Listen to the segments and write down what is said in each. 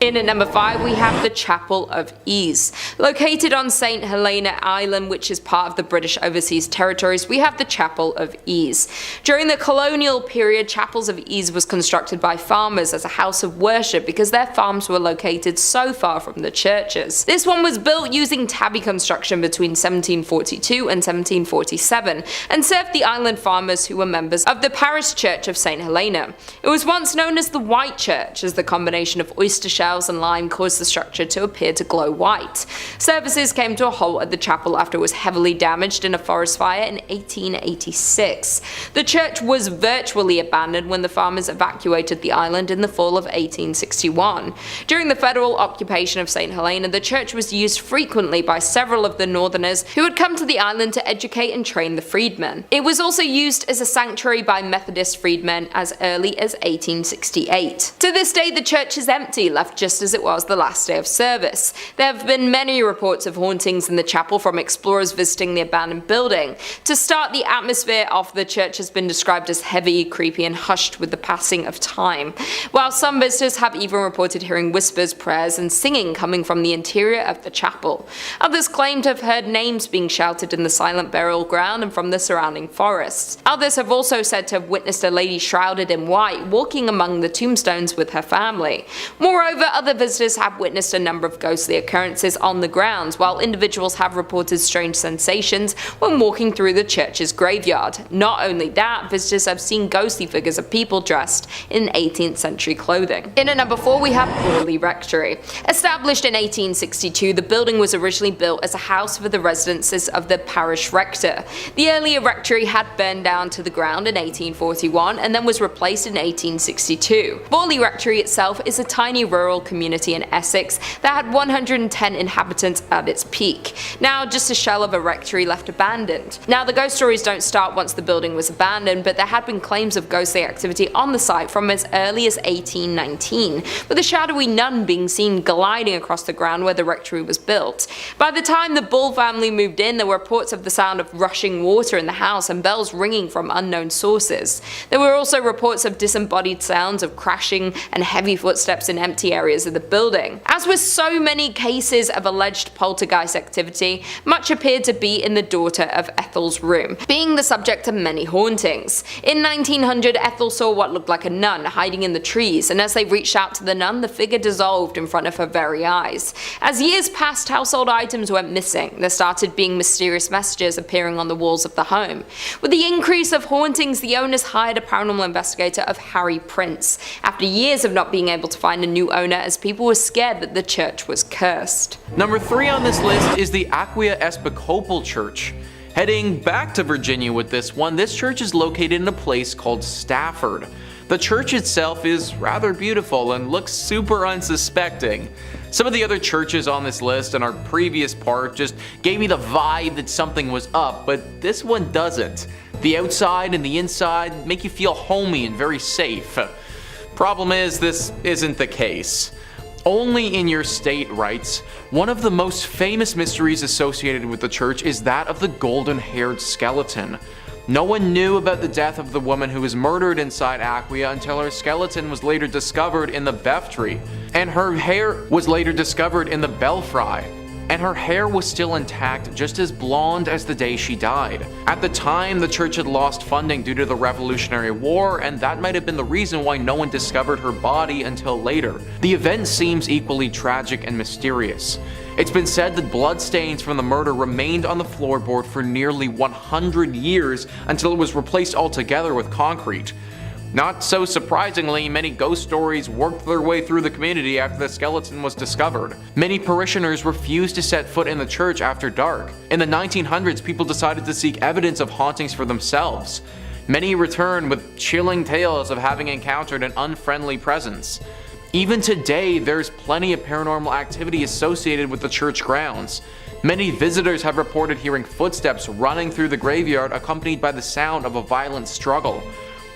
In at number 5, we have the Chapel of Ease. Located on St. Helena Island, which is part of the British Overseas Territories, we have the Chapel of Ease. During the colonial period, Chapels of Ease was constructed by farmers as a house of worship because their farms were located so far from the churches. This one was built using tabby construction between 1742 and 1747 and served the island farmers who were members of the Parish Church of St. Helena. It was once known as the White Church, as the combination of oyster shells and lime caused the structure to appear to glow white. Services came to a halt at the chapel after it was heavily damaged in a forest fire in 1886. The church was virtually abandoned when the farmers evacuated the island in the fall of 1861. During the federal occupation of St. Helena, the church was used frequently by several of the northerners who had come to the island to educate and train the freedmen. It was also used as a sanctuary by Methodist freedmen as early as 1868. To this day, the church is empty, left just as it was the last day of service. There have been many reports of hauntings in the chapel, from explorers visiting the abandoned building. To start, the atmosphere of the church has been described as heavy, creepy, and hushed with the passing of time, while some visitors have even reported hearing whispers, prayers, and singing coming from the interior of the chapel. Others claim to have heard names being shouted in the silent burial ground and from the surrounding forests. Others have also said to have witnessed a lady shrouded in white walking among the tombstones with her family. Moreover, other visitors have witnessed a number of ghostly occurrences on the grounds, while individuals have reported strange sensations when walking through the church's graveyard. Not only that, visitors have seen ghostly figures of people dressed in 18th century clothing. In at number 4, we have Borley Rectory. Established in 1862, the building was originally built as a house for the residences of the parish rector. The earlier rectory had burned down to the ground in 1841 and then was replaced in 1862. Borley Rectory itself is a tiny rural community in Essex that had 110 inhabitants at its peak. Now just a shell of a rectory left abandoned. Now the ghost stories don't start once the building was abandoned, but there had been claims of ghostly activity on the site from as early as 1819, with a shadowy nun being seen gliding across the ground where the rectory was built. By the time the Bull family moved in, there were reports of the sound of rushing water in the house and bells ringing from unknown sources. There were also reports of disembodied sounds of crashing and heavy footsteps in empty areas of the building. As with so many cases of alleged poltergeist activity, much appeared to be in the daughter of Ethel's room, being the subject of many hauntings. In 1900, Ethel saw what looked like a nun hiding in the trees, and as they reached out to the nun, the figure dissolved in front of her very eyes. As years passed, household items went missing. There started being mysterious messages appearing on the walls of the home. With the increase of hauntings, the owners hired a paranormal investigator of Harry Prince, after years of not being able to find a new owner as people were scared that the church was cursed. Number 3 on this list is the Aquia Church. Heading back to Virginia with this one, this church is located in a place called Stafford. The church itself is rather beautiful and looks super unsuspecting. Some of the other churches on this list in our previous part just gave me the vibe that something was up, but this one doesn't. The outside and the inside make you feel homey and very safe. Problem is, this isn't the case. Only in your state writes, one of the most famous mysteries associated with the church is that of the golden-haired skeleton. No one knew about the death of the woman who was murdered inside Aquia until her skeleton was later discovered in the Beftree, and her hair was later discovered in the Belfry. And her hair was still intact, just as blonde as the day she died. At the time, the church had lost funding due to the Revolutionary War, and that might have been the reason why no one discovered her body until later. The event seems equally tragic and mysterious. It's been said that bloodstains from the murder remained on the floorboard for nearly 100 years until it was replaced altogether with concrete. Not so surprisingly, many ghost stories worked their way through the community after the skeleton was discovered. Many parishioners refused to set foot in the church after dark. In the 1900s, people decided to seek evidence of hauntings for themselves. Many returned with chilling tales of having encountered an unfriendly presence. Even today, there's plenty of paranormal activity associated with the church grounds. Many visitors have reported hearing footsteps running through the graveyard accompanied by the sound of a violent struggle.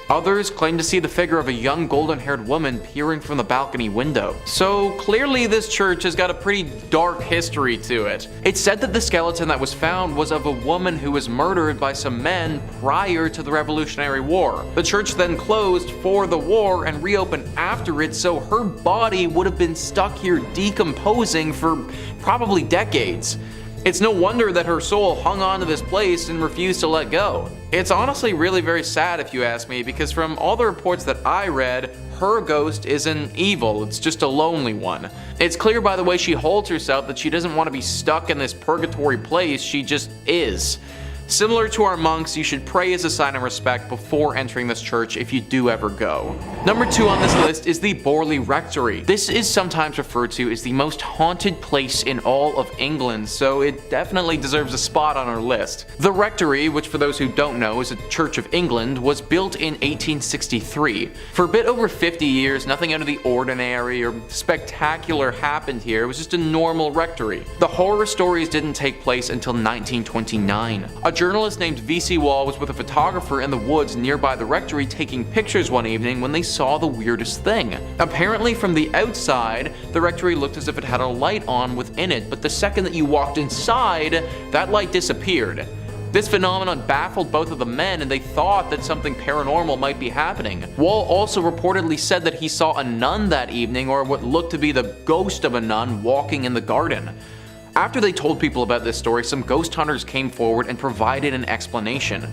Others claim to see the figure of a young golden-haired woman peering from the balcony window. So clearly this church has got a pretty dark history to it. It's said that the skeleton that was found was of a woman who was murdered by some men prior to the Revolutionary War. The church then closed for the war and reopened after it, so her body would have been stuck here decomposing for probably decades. It's no wonder that her soul hung on to this place and refused to let go. It's honestly really very sad if you ask me, because from all the reports that I read, her ghost isn't evil, it's just a lonely one. It's clear by the way she holds herself that she doesn't want to be stuck in this purgatory place, she just is. Similar to our monks, you should pray as a sign of respect before entering this church if you do ever go. Number 2 on this list is the Borley Rectory. This is sometimes referred to as the most haunted place in all of England, so it definitely deserves a spot on our list. The Rectory, which for those who don't know is a Church of England, was built in 1863. For a bit over 50 years, nothing out of the ordinary or spectacular happened here. It was just a normal rectory. The horror stories didn't take place until 1929. A journalist named V.C. Wall was with a photographer in the woods nearby the rectory taking pictures one evening when they saw the weirdest thing. Apparently from the outside, the rectory looked as if it had a light on within it, but the second that you walked inside, that light disappeared. This phenomenon baffled both of the men, and they thought that something paranormal might be happening. Wall also reportedly said that he saw a nun that evening, or what looked to be the ghost of a nun, walking in the garden. After they told people about this story, some ghost hunters came forward and provided an explanation.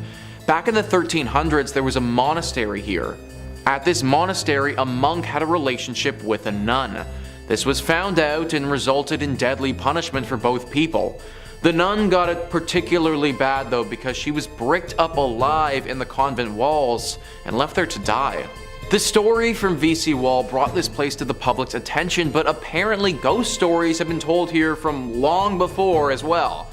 Back in the 1300s, there was a monastery here. At this monastery, a monk had a relationship with a nun. This was found out and resulted in deadly punishment for both people. The nun got it particularly bad though, because she was bricked up alive in the convent walls and left there to die. The story from V.C. Wall brought this place to the public's attention, but apparently ghost stories have been told here from long before as well.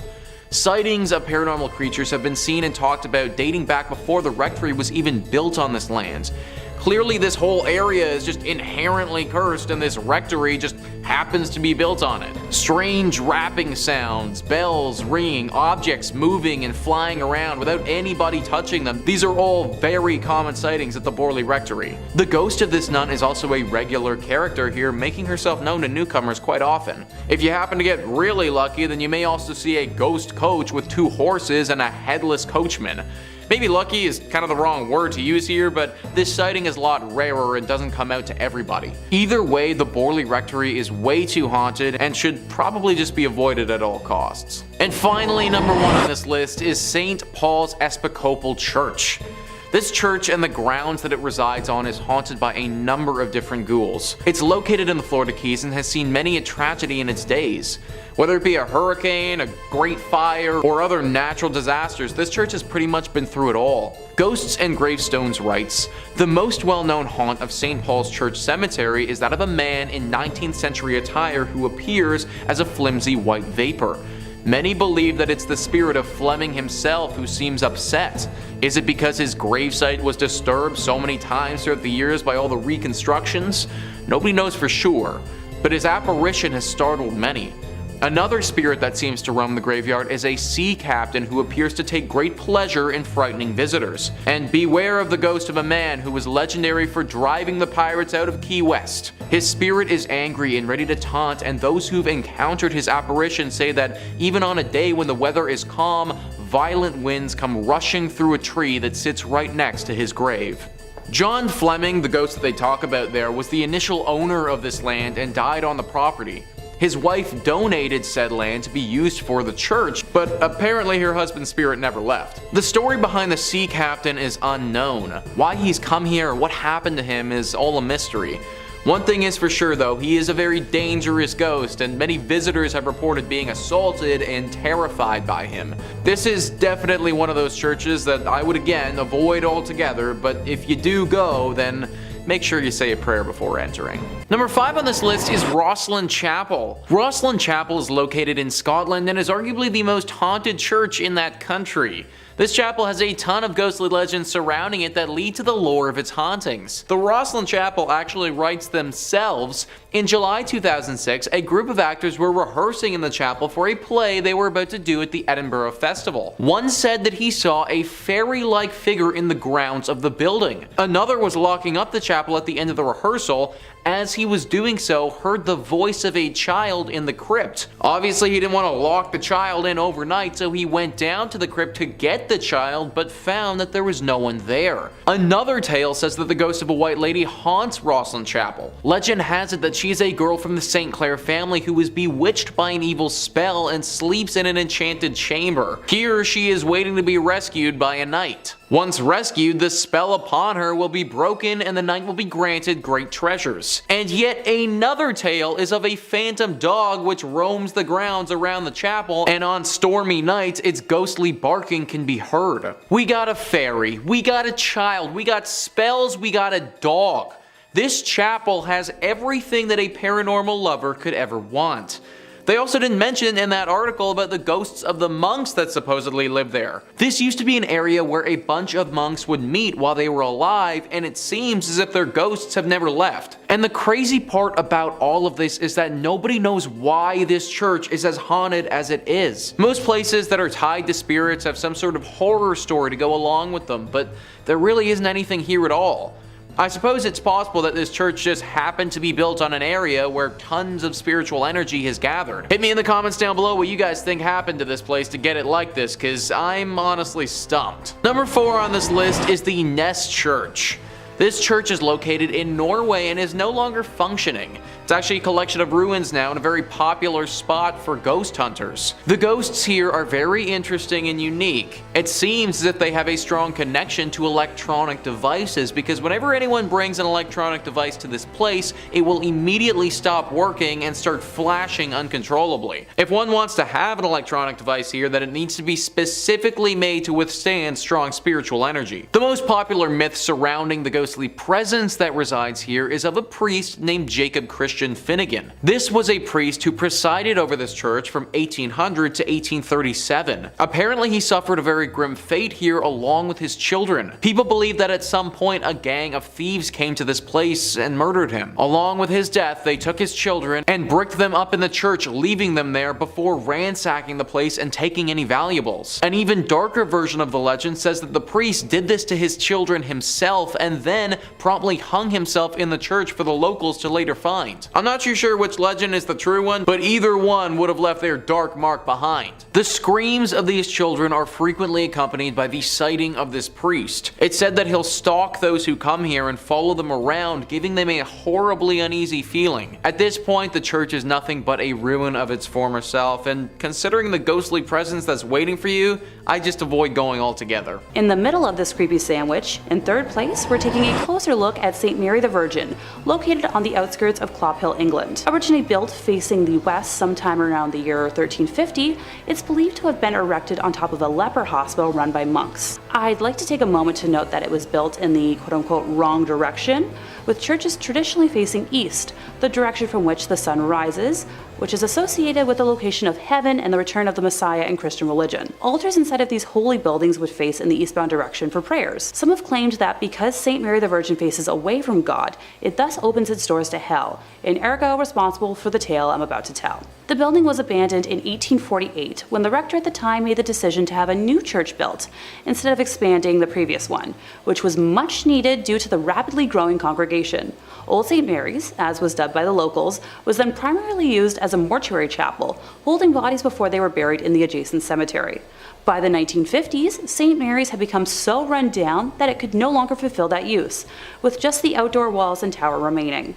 Sightings of paranormal creatures have been seen and talked about dating back before the rectory was even built on this land. Clearly this whole area is just inherently cursed, and this rectory just happens to be built on it. Strange rapping sounds, bells ringing, objects moving and flying around without anybody touching them. These are all very common sightings at the Borley Rectory. The ghost of this nun is also a regular character here, making herself known to newcomers quite often. If you happen to get really lucky, then you may also see a ghost coach with 2 horses and a headless coachman. Maybe lucky is kind of the wrong word to use here, but this sighting is a lot rarer and doesn't come out to everybody. Either way, the Borley Rectory is way too haunted and should probably just be avoided at all costs. And finally, number 1 on this list is St. Paul's Episcopal Church. This church and the grounds that it resides on is haunted by a number of different ghouls. It's located in the Florida Keys and has seen many a tragedy in its days. Whether it be a hurricane, a great fire, or other natural disasters, this church has pretty much been through it all. Ghosts and Gravestones writes, "The most well-known haunt of St. Paul's Church Cemetery is that of a man in 19th century attire who appears as a flimsy white vapor. Many believe that it's the spirit of Fleming himself who seems upset. Is it because his gravesite was disturbed so many times throughout the years by all the reconstructions? Nobody knows for sure, but his apparition has startled many. Another spirit that seems to roam the graveyard is a sea captain who appears to take great pleasure in frightening visitors. And beware of the ghost of a man who was legendary for driving the pirates out of Key West. His spirit is angry and ready to taunt, and those who've encountered his apparition say that even on a day when the weather is calm, violent winds come rushing through a tree that sits right next to his grave." John Fleming, the ghost that they talk about there, was the initial owner of this land and died on the property. His wife donated said land to be used for the church, but apparently her husband's spirit never left. The story behind the sea captain is unknown. Why he's come here or what happened to him is all a mystery. One thing is for sure though, he is a very dangerous ghost, and many visitors have reported being assaulted and terrified by him. This is definitely one of those churches that I would again avoid altogether, but if you do go, then make sure you say a prayer before entering. Number 5 on this list is Rossland Chapel. Rossland Chapel is located in Scotland and is arguably the most haunted church in that country. This chapel has a ton of ghostly legends surrounding it that lead to the lore of its hauntings. The Rossland Chapel actually writes themselves. In July 2006, a group of actors were rehearsing in the chapel for a play they were about to do at the Edinburgh Festival. One said that he saw a fairy-like figure in the grounds of the building. Another was locking up the chapel at the end of the rehearsal. As he was doing so, heard the voice of a child in the crypt. Obviously, he didn't want to lock the child in overnight, so he went down to the crypt to get the child, but found that there was no one there. Another tale says that the ghost of a white lady haunts Rossland Chapel. Legend has it that she is a girl from the St. Clair family who was bewitched by an evil spell and sleeps in an enchanted chamber. Here, she is waiting to be rescued by a knight. Once rescued, the spell upon her will be broken and the knight will be granted great treasures. And yet another tale is of a phantom dog which roams the grounds around the chapel, and on stormy nights its ghostly barking can be heard. We got a fairy, we got a child, we got spells, we got a dog. This chapel has everything that a paranormal lover could ever want. They also didn't mention in that article about the ghosts of the monks that supposedly live there. This used to be an area where a bunch of monks would meet while they were alive, and it seems as if their ghosts have never left. And the crazy part about all of this is that nobody knows why this church is as haunted as it is. Most places that are tied to spirits have some sort of horror story to go along with them, but there really isn't anything here at all. I suppose it's possible that this church just happened to be built on an area where tons of spiritual energy has gathered. Hit me in the comments down below what you guys think happened to this place to get it like this, cause I'm honestly stumped. Number 4 on this list is the Nest Church. This church is located in Norway and is no longer functioning. It's actually a collection of ruins now and a very popular spot for ghost hunters. The ghosts here are very interesting and unique. It seems as if they have a strong connection to electronic devices, because whenever anyone brings an electronic device to this place, it will immediately stop working and start flashing uncontrollably. If one wants to have an electronic device here, then it needs to be specifically made to withstand strong spiritual energy. The most popular myth surrounding the ghostly presence that resides here is of a priest named Jacob Christian Finnegan. This was a priest who presided over this church from 1800 to 1837. Apparently he suffered a very grim fate here along with his children. People believe that at some point a gang of thieves came to this place and murdered him. Along with his death, they took his children and bricked them up in the church, leaving them there before ransacking the place and taking any valuables. An even darker version of the legend says that the priest did this to his children himself and then promptly hung himself in the church for the locals to later find. I'm not too sure which legend is the true one, but either one would have left their dark mark behind. The screams of these children are frequently accompanied by the sighting of this priest. It's said that he'll stalk those who come here and follow them around, giving them a horribly uneasy feeling. At this point, the church is nothing but a ruin of its former self, and considering the ghostly presence that's waiting for you, I just avoid going altogether. In the middle of this creepy sandwich, in third place, we're taking a closer look at St. Mary the Virgin, located on the outskirts of Clop Hill, England. Originally built facing the west sometime around the year 1350, it's believed to have been erected on top of a leper hospital run by monks. I'd like to take a moment to note that it was built in the quote-unquote wrong direction, with churches traditionally facing east, the direction from which the sun rises, which is associated with the location of heaven and the return of the Messiah in Christian religion. Altars inside of these holy buildings would face in the eastbound direction for prayers. Some have claimed that because St. Mary the Virgin faces away from God, it thus opens its doors to hell, and ergo responsible for the tale I'm about to tell. The building was abandoned in 1848 when the rector at the time made the decision to have a new church built instead of expanding the previous one, which was much needed due to the rapidly growing congregation. Old St. Mary's, as was dubbed by the locals, was then primarily used as a mortuary chapel, holding bodies before they were buried in the adjacent cemetery. By the 1950s, St. Mary's had become so run down that it could no longer fulfill that use, with just the outdoor walls and tower remaining.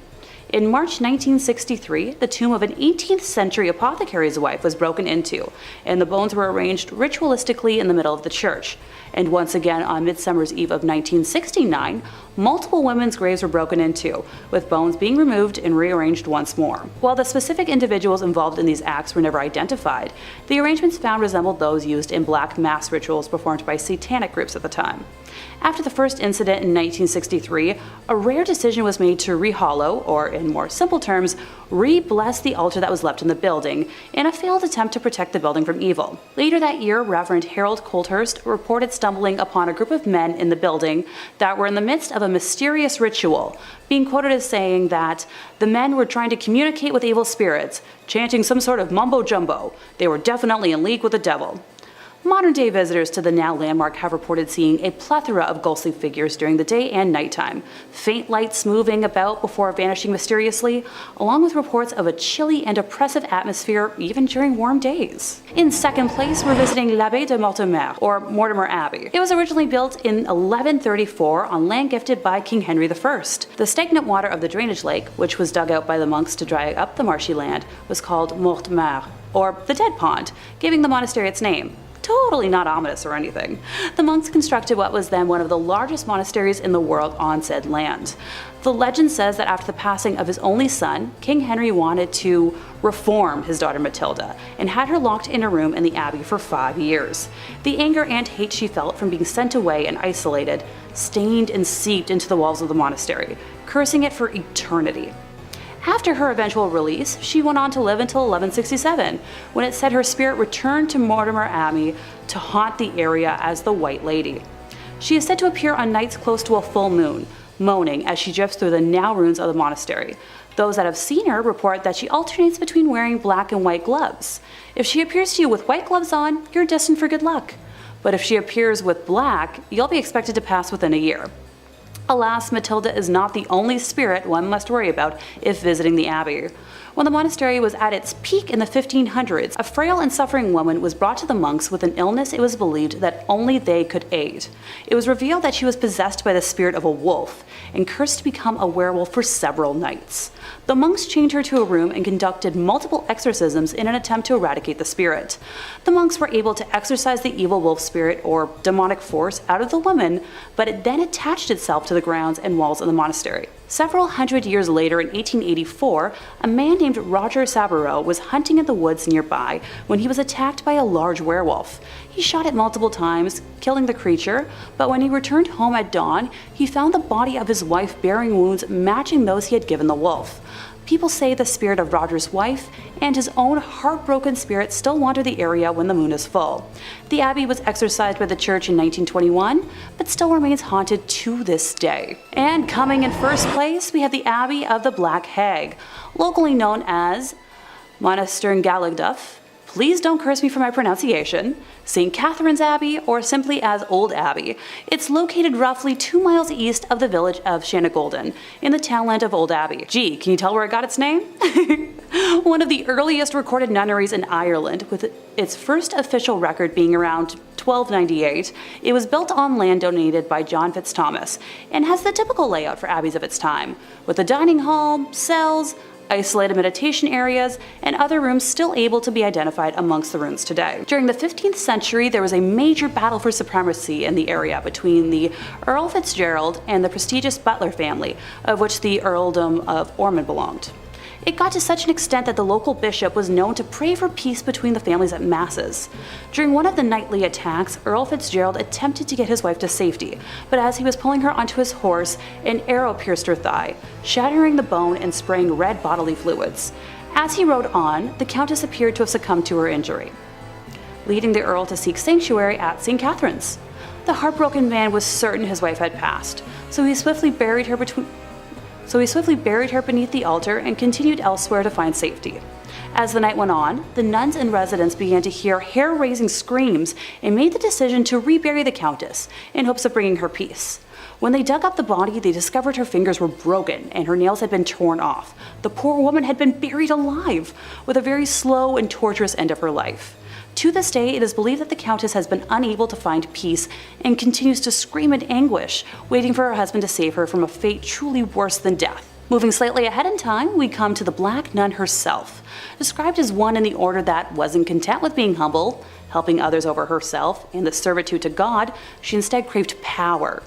In March 1963, the tomb of an 18th century apothecary's wife was broken into, and the bones were arranged ritualistically in the middle of the church. And once again on Midsummer's Eve of 1969, multiple women's graves were broken into, with bones being removed and rearranged once more. While the specific individuals involved in these acts were never identified, the arrangements found resembled those used in black mass rituals performed by satanic groups at the time. After the first incident in 1963, a rare decision was made to rehollow, or in more simple terms, re-bless the altar that was left in the building, in a failed attempt to protect the building from evil. Later that year, Reverend Harold Colthurst reported stumbling upon a group of men in the building that were in the midst of a mysterious ritual, being quoted as saying that the men were trying to communicate with evil spirits, chanting some sort of mumbo-jumbo. They were definitely in league with the devil. Modern-day visitors to the now landmark have reported seeing a plethora of ghostly figures during the day and nighttime, faint lights moving about before vanishing mysteriously, along with reports of a chilly and oppressive atmosphere even during warm days. In second place, we're visiting l'Abbaye de Mortimer, or Mortimer Abbey. It was originally built in 1134 on land gifted by King Henry I. The stagnant water of the drainage lake, which was dug out by the monks to dry up the marshy land, was called Mortimer, or the Dead Pond, giving the monastery its name. Totally not ominous or anything. The monks constructed what was then one of the largest monasteries in the world on said land. The legend says that after the passing of his only son, King Henry wanted to reform his daughter Matilda and had her locked in a room in the abbey for 5 years. The anger and hate she felt from being sent away and isolated stained and seeped into the walls of the monastery, cursing it for eternity. After her eventual release, she went on to live until 1167, when it said her spirit returned to Mortimer Abbey to haunt the area as the White Lady. She is said to appear on nights close to a full moon, moaning as she drifts through the now ruins of the monastery. Those that have seen her report that she alternates between wearing black and white gloves. If she appears to you with white gloves on, you're destined for good luck. But if she appears with black, you'll be expected to pass within a year. Alas, Matilda is not the only spirit one must worry about if visiting the abbey. When the monastery was at its peak in the 1500s, a frail and suffering woman was brought to the monks with an illness it was believed that only they could aid. It was revealed that she was possessed by the spirit of a wolf and cursed to become a werewolf for several nights. The monks chained her to a room and conducted multiple exorcisms in an attempt to eradicate the spirit. The monks were able to exorcise the evil wolf spirit or demonic force out of the woman, but it then attached itself to the grounds and walls of the monastery. Several hundred years later, in 1884, a man named Roger Saboureau was hunting in the woods nearby when he was attacked by a large werewolf. He shot it multiple times, killing the creature, but when he returned home at dawn, he found the body of his wife bearing wounds matching those he had given the wolf. People say the spirit of Roger's wife and his own heartbroken spirit still wander the area when the moon is full. The abbey was exorcised by the church in 1921, but still remains haunted to this day. And coming in first place, we have the Abbey of the Black Hag, locally known as Monasterngallagduff. Please don't curse me for my pronunciation. St. Catherine's Abbey, or simply as Old Abbey. It's located roughly 2 miles east of the village of Shanagolden, in the townland of Old Abbey. Gee, can you tell where it got its name? One of the earliest recorded nunneries in Ireland, with its first official record being around 1298, it was built on land donated by John Fitzthomas, and has the typical layout for abbeys of its time, with a dining hall, cells, isolated meditation areas, and other rooms still able to be identified amongst the ruins today. During the 15th century, there was a major battle for supremacy in the area between the Earl Fitzgerald and the prestigious Butler family, of which the Earldom of Ormond belonged. It got to such an extent that the local bishop was known to pray for peace between the families at masses. During one of the nightly attacks, Earl Fitzgerald attempted to get his wife to safety, but as he was pulling her onto his horse, an arrow pierced her thigh, shattering the bone and spraying red bodily fluids. As he rode on, the Countess appeared to have succumbed to her injury, leading the Earl to seek sanctuary at St. Catherine's. The heartbroken man was certain his wife had passed, so he swiftly buried her beneath the altar and continued elsewhere to find safety. As the night went on, the nuns and residents began to hear hair-raising screams and made the decision to rebury the Countess in hopes of bringing her peace. When they dug up the body, they discovered her fingers were broken and her nails had been torn off. The poor woman had been buried alive, with a very slow and torturous end of her life. To this day, it is believed that the Countess has been unable to find peace and continues to scream in anguish, waiting for her husband to save her from a fate truly worse than death. Moving slightly ahead in time, we come to the Black Nun herself. Described as one in the order that wasn't content with being humble, helping others over herself, and the servitude to God, she instead craved power.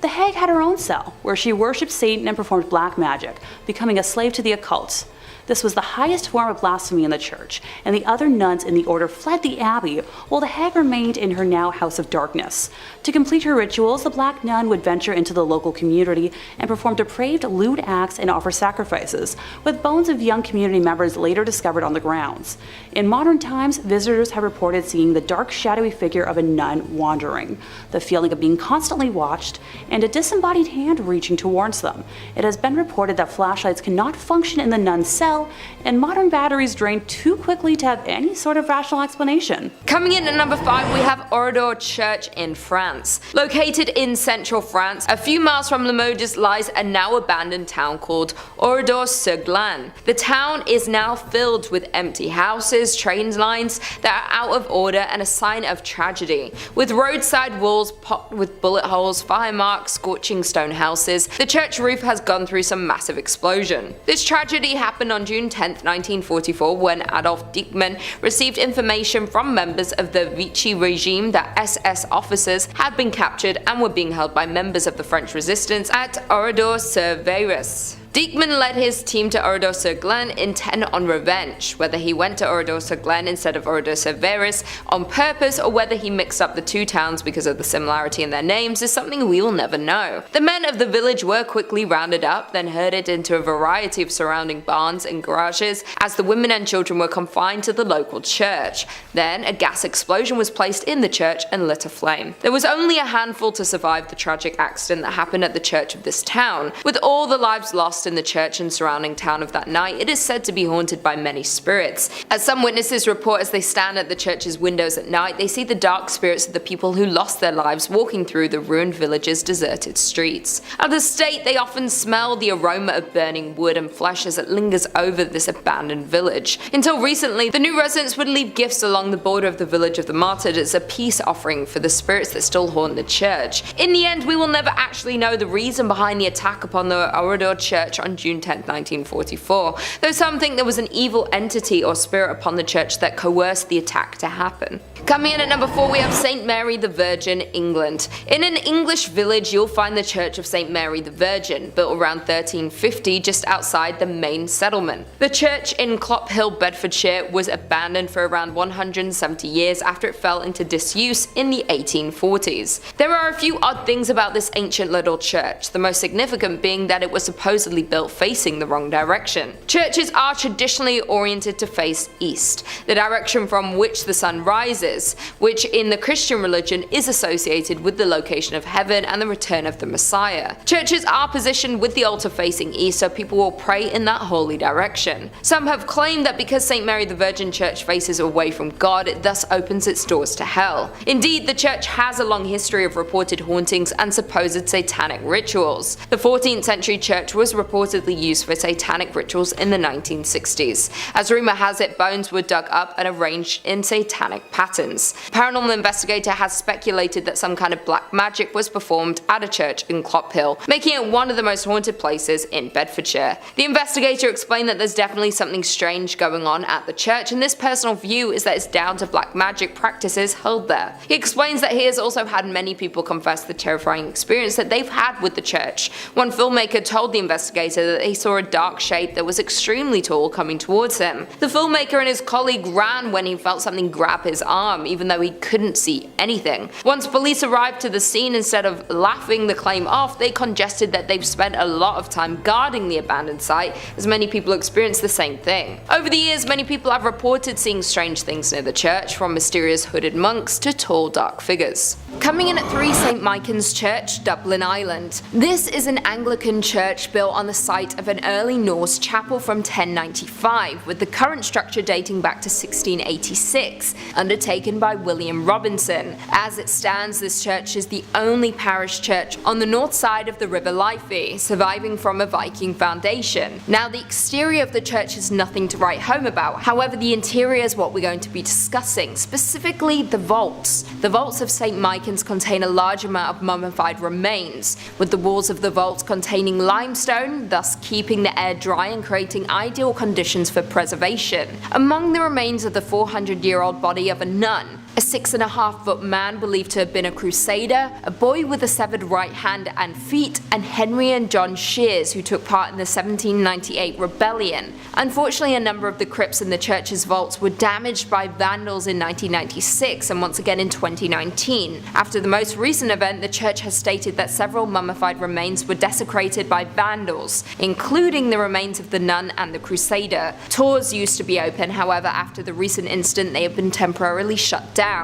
The hag had her own cell, where she worshipped Satan and performed black magic, becoming a slave to the occult. This was the highest form of blasphemy in the church, and the other nuns in the order fled the abbey, while the hag remained in her now house of darkness. To complete her rituals, the black nun would venture into the local community and perform depraved, lewd acts and offer sacrifices, with bones of young community members later discovered on the grounds. In modern times, visitors have reported seeing the dark, shadowy figure of a nun wandering, the feeling of being constantly watched, and a disembodied hand reaching towards them. It has been reported that flashlights cannot function in the nun's cell, and modern batteries drain too quickly to have any sort of rational explanation. Coming in at number 5, we have Oradour Church in France. Located in central France, a few miles from Limoges lies a now abandoned town called Oradour-sur-Glane. The town is now filled with empty houses, train lines that are out of order, and a sign of tragedy. With roadside walls pocked with bullet holes, fire marks, scorching stone houses, the church roof has gone through some massive explosion. This tragedy happened on June 10, 1944, when Adolf Dieckmann received information from members of the Vichy regime that SS officers had been captured and were being held by members of the French resistance at Oradour-sur-Vaires. Dieckmann led his team to Oradour-sur-Glane intent on revenge. Whether he went to Oradour-sur-Glane instead of Oradour-sur-Vaires on purpose, or whether he mixed up the two towns because of the similarity in their names, is something we will never know. The men of the village were quickly rounded up, then herded into a variety of surrounding barns and garages, as the women and children were confined to the local church. Then a gas explosion was placed in the church and lit aflame. There was only a handful to survive the tragic accident that happened at the church of this town. With all the lives lost in the church and surrounding town of that night, it is said to be haunted by many spirits. As some witnesses report, as they stand at the church's windows at night, they see the dark spirits of the people who lost their lives walking through the ruined village's deserted streets. At the state, they often smell the aroma of burning wood and flesh as it lingers over this abandoned village. Until recently, the new residents would leave gifts along the border of the village of the martyred as a peace offering for the spirits that still haunt the church. In the end, we will never actually know the reason behind the attack upon the Oradour Church on June 10, 1944, though some think there was an evil entity or spirit upon the church that coerced the attack to happen. Coming in at number 4, we have St. Mary the Virgin, England. In an English village, you'll find the Church of St. Mary the Virgin, built around 1350 just outside the main settlement. The church in Clophill, Bedfordshire, was abandoned for around 170 years after it fell into disuse in the 1840s. There are a few odd things about this ancient little church, the most significant being that it was supposedly built facing the wrong direction. Churches are traditionally oriented to face east, the direction from which the sun rises, which in the Christian religion is associated with the location of heaven and the return of the Messiah. Churches are positioned with the altar facing east, so people will pray in that holy direction. Some have claimed that because St. Mary the Virgin Church faces away from God, it thus opens its doors to hell. Indeed, the church has a long history of reported hauntings and supposed satanic rituals. The 14th century church was reportedly used for satanic rituals in the 1960s. As rumor has it, bones were dug up and arranged in satanic patterns. A paranormal investigator has speculated that some kind of black magic was performed at a church in Clophill, making it one of the most haunted places in Bedfordshire. The investigator explained that there's definitely something strange going on at the church, and this personal view is that it's down to black magic practices held there. He explains that he has also had many people confess the terrifying experience that they've had with the church. One filmmaker told the investigator that he saw a dark shape that was extremely tall coming towards him. The filmmaker and his colleague ran when he felt something grab his arm, even though he couldn't see anything. Once police arrived to the scene, instead of laughing the claim off, they congested that they've spent a lot of time guarding the abandoned site, as many people experienced the same thing. Over the years, many people have reported seeing strange things near the church, from mysterious hooded monks to tall dark figures. Coming in at 3, St. Michan's Church, Dublin, Ireland. This is an Anglican church built on the site of an early Norse chapel from 1095, with the current structure dating back to 1686, undertaken by William Robinson. As it stands, this church is the only parish church on the north side of the River Liffey, surviving from a Viking foundation. Now, the exterior of the church is nothing to write home about, however the interior is what we're going to be discussing, specifically the vaults. The vaults of St. Michan's contain a large amount of mummified remains, with the walls of the vaults containing limestone, thus keeping the air dry and creating ideal conditions for preservation. Among the remains of the 400-year-old body of a nun, a 6.5-foot man believed to have been a crusader, a boy with a severed right hand and feet, and Henry and John Shears, who took part in the 1798 rebellion. Unfortunately, a number of the crypts in the church's vaults were damaged by vandals in 1996 and once again in 2019. After the most recent event, the church has stated that several mummified remains were desecrated by vandals, including the remains of the nun and the crusader. Tours used to be open, however, after the recent incident they have been temporarily shut down.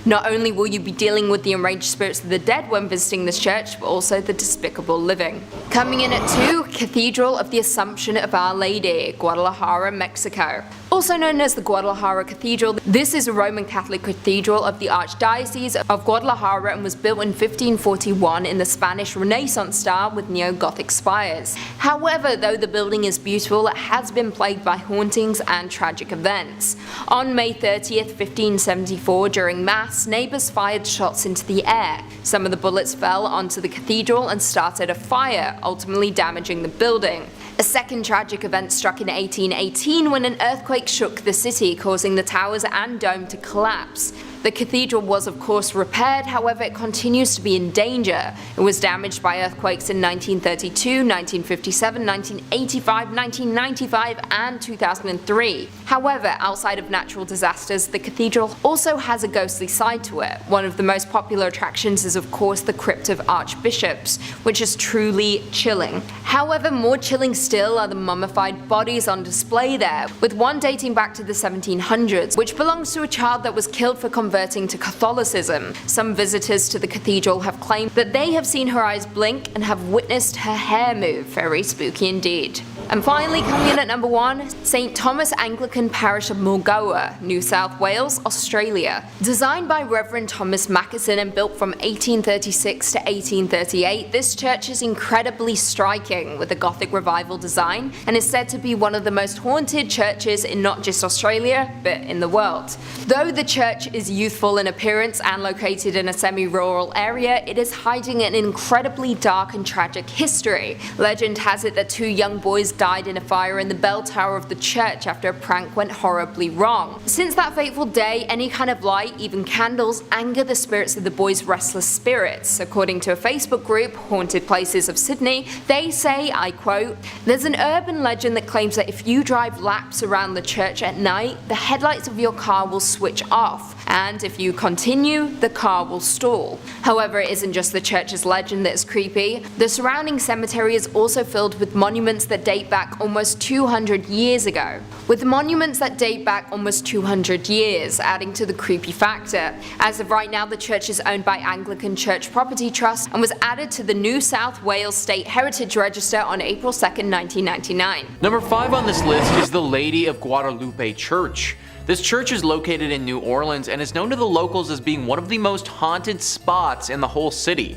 Not only will you be dealing with the enraged spirits of the dead when visiting this church, but also the despicable living. Coming in at 2, Cathedral of the Assumption of Our Lady, Guadalajara, Mexico. Also known as the Guadalajara Cathedral, this is a Roman Catholic cathedral of the Archdiocese of Guadalajara and was built in 1541 in the Spanish Renaissance style with neo-Gothic spires. However, though the building is beautiful, it has been plagued by hauntings and tragic events. On May 30th, 1574, during Mass, neighbours fired shots into the air. Some of the bullets fell onto the cathedral and started a fire, ultimately damaging the building. A second tragic event struck in 1818 when an earthquake shook the city, causing the towers and dome to collapse. The cathedral was of course repaired, however it continues to be in danger. It was damaged by earthquakes in 1932, 1957, 1985, 1995 and 2003. However, outside of natural disasters, the cathedral also has a ghostly side to it. One of the most popular attractions is of course the crypt of archbishops, which is truly chilling. However, more chilling still are the mummified bodies on display there, with one dating back to the 1700s, which belongs to a child that was killed for converting to Catholicism. Some visitors to the cathedral have claimed that they have seen her eyes blink and have witnessed her hair move. Very spooky indeed. And finally, coming in at number 1, St. Thomas Anglican Parish of Mulgoa, New South Wales, Australia. Designed by Reverend Thomas Mackison and built from 1836 to 1838, this church is incredibly striking with a Gothic revival design and is said to be one of the most haunted churches in not just Australia, but in the world. Though the church is youthful in appearance and located in a semi-rural area, it is hiding an incredibly dark and tragic history. Legend has it that 2 young boys died in a fire in the bell tower of the church after a prank went horribly wrong. Since that fateful day, any kind of light, even candles, anger the spirits of the boys' restless spirits. According to a Facebook group, Haunted Places of Sydney, they say, I quote, "There's an urban legend that claims that if you drive laps around the church at night, the headlights of your car will switch off, and if you continue, the car will stall." However, it isn't just the church's legend that is creepy. The surrounding cemetery is also filled with monuments that date back almost 200 years ago. With monuments that date back almost 200 years, adding to the creepy factor. As of right now, the church is owned by Anglican Church Property Trust and was added to the New South Wales State Heritage Register on April 2nd, 1999. Number 5 on this list is the Lady of Guadalupe Church. This church is located in New Orleans and is known to the locals as being one of the most haunted spots in the whole city.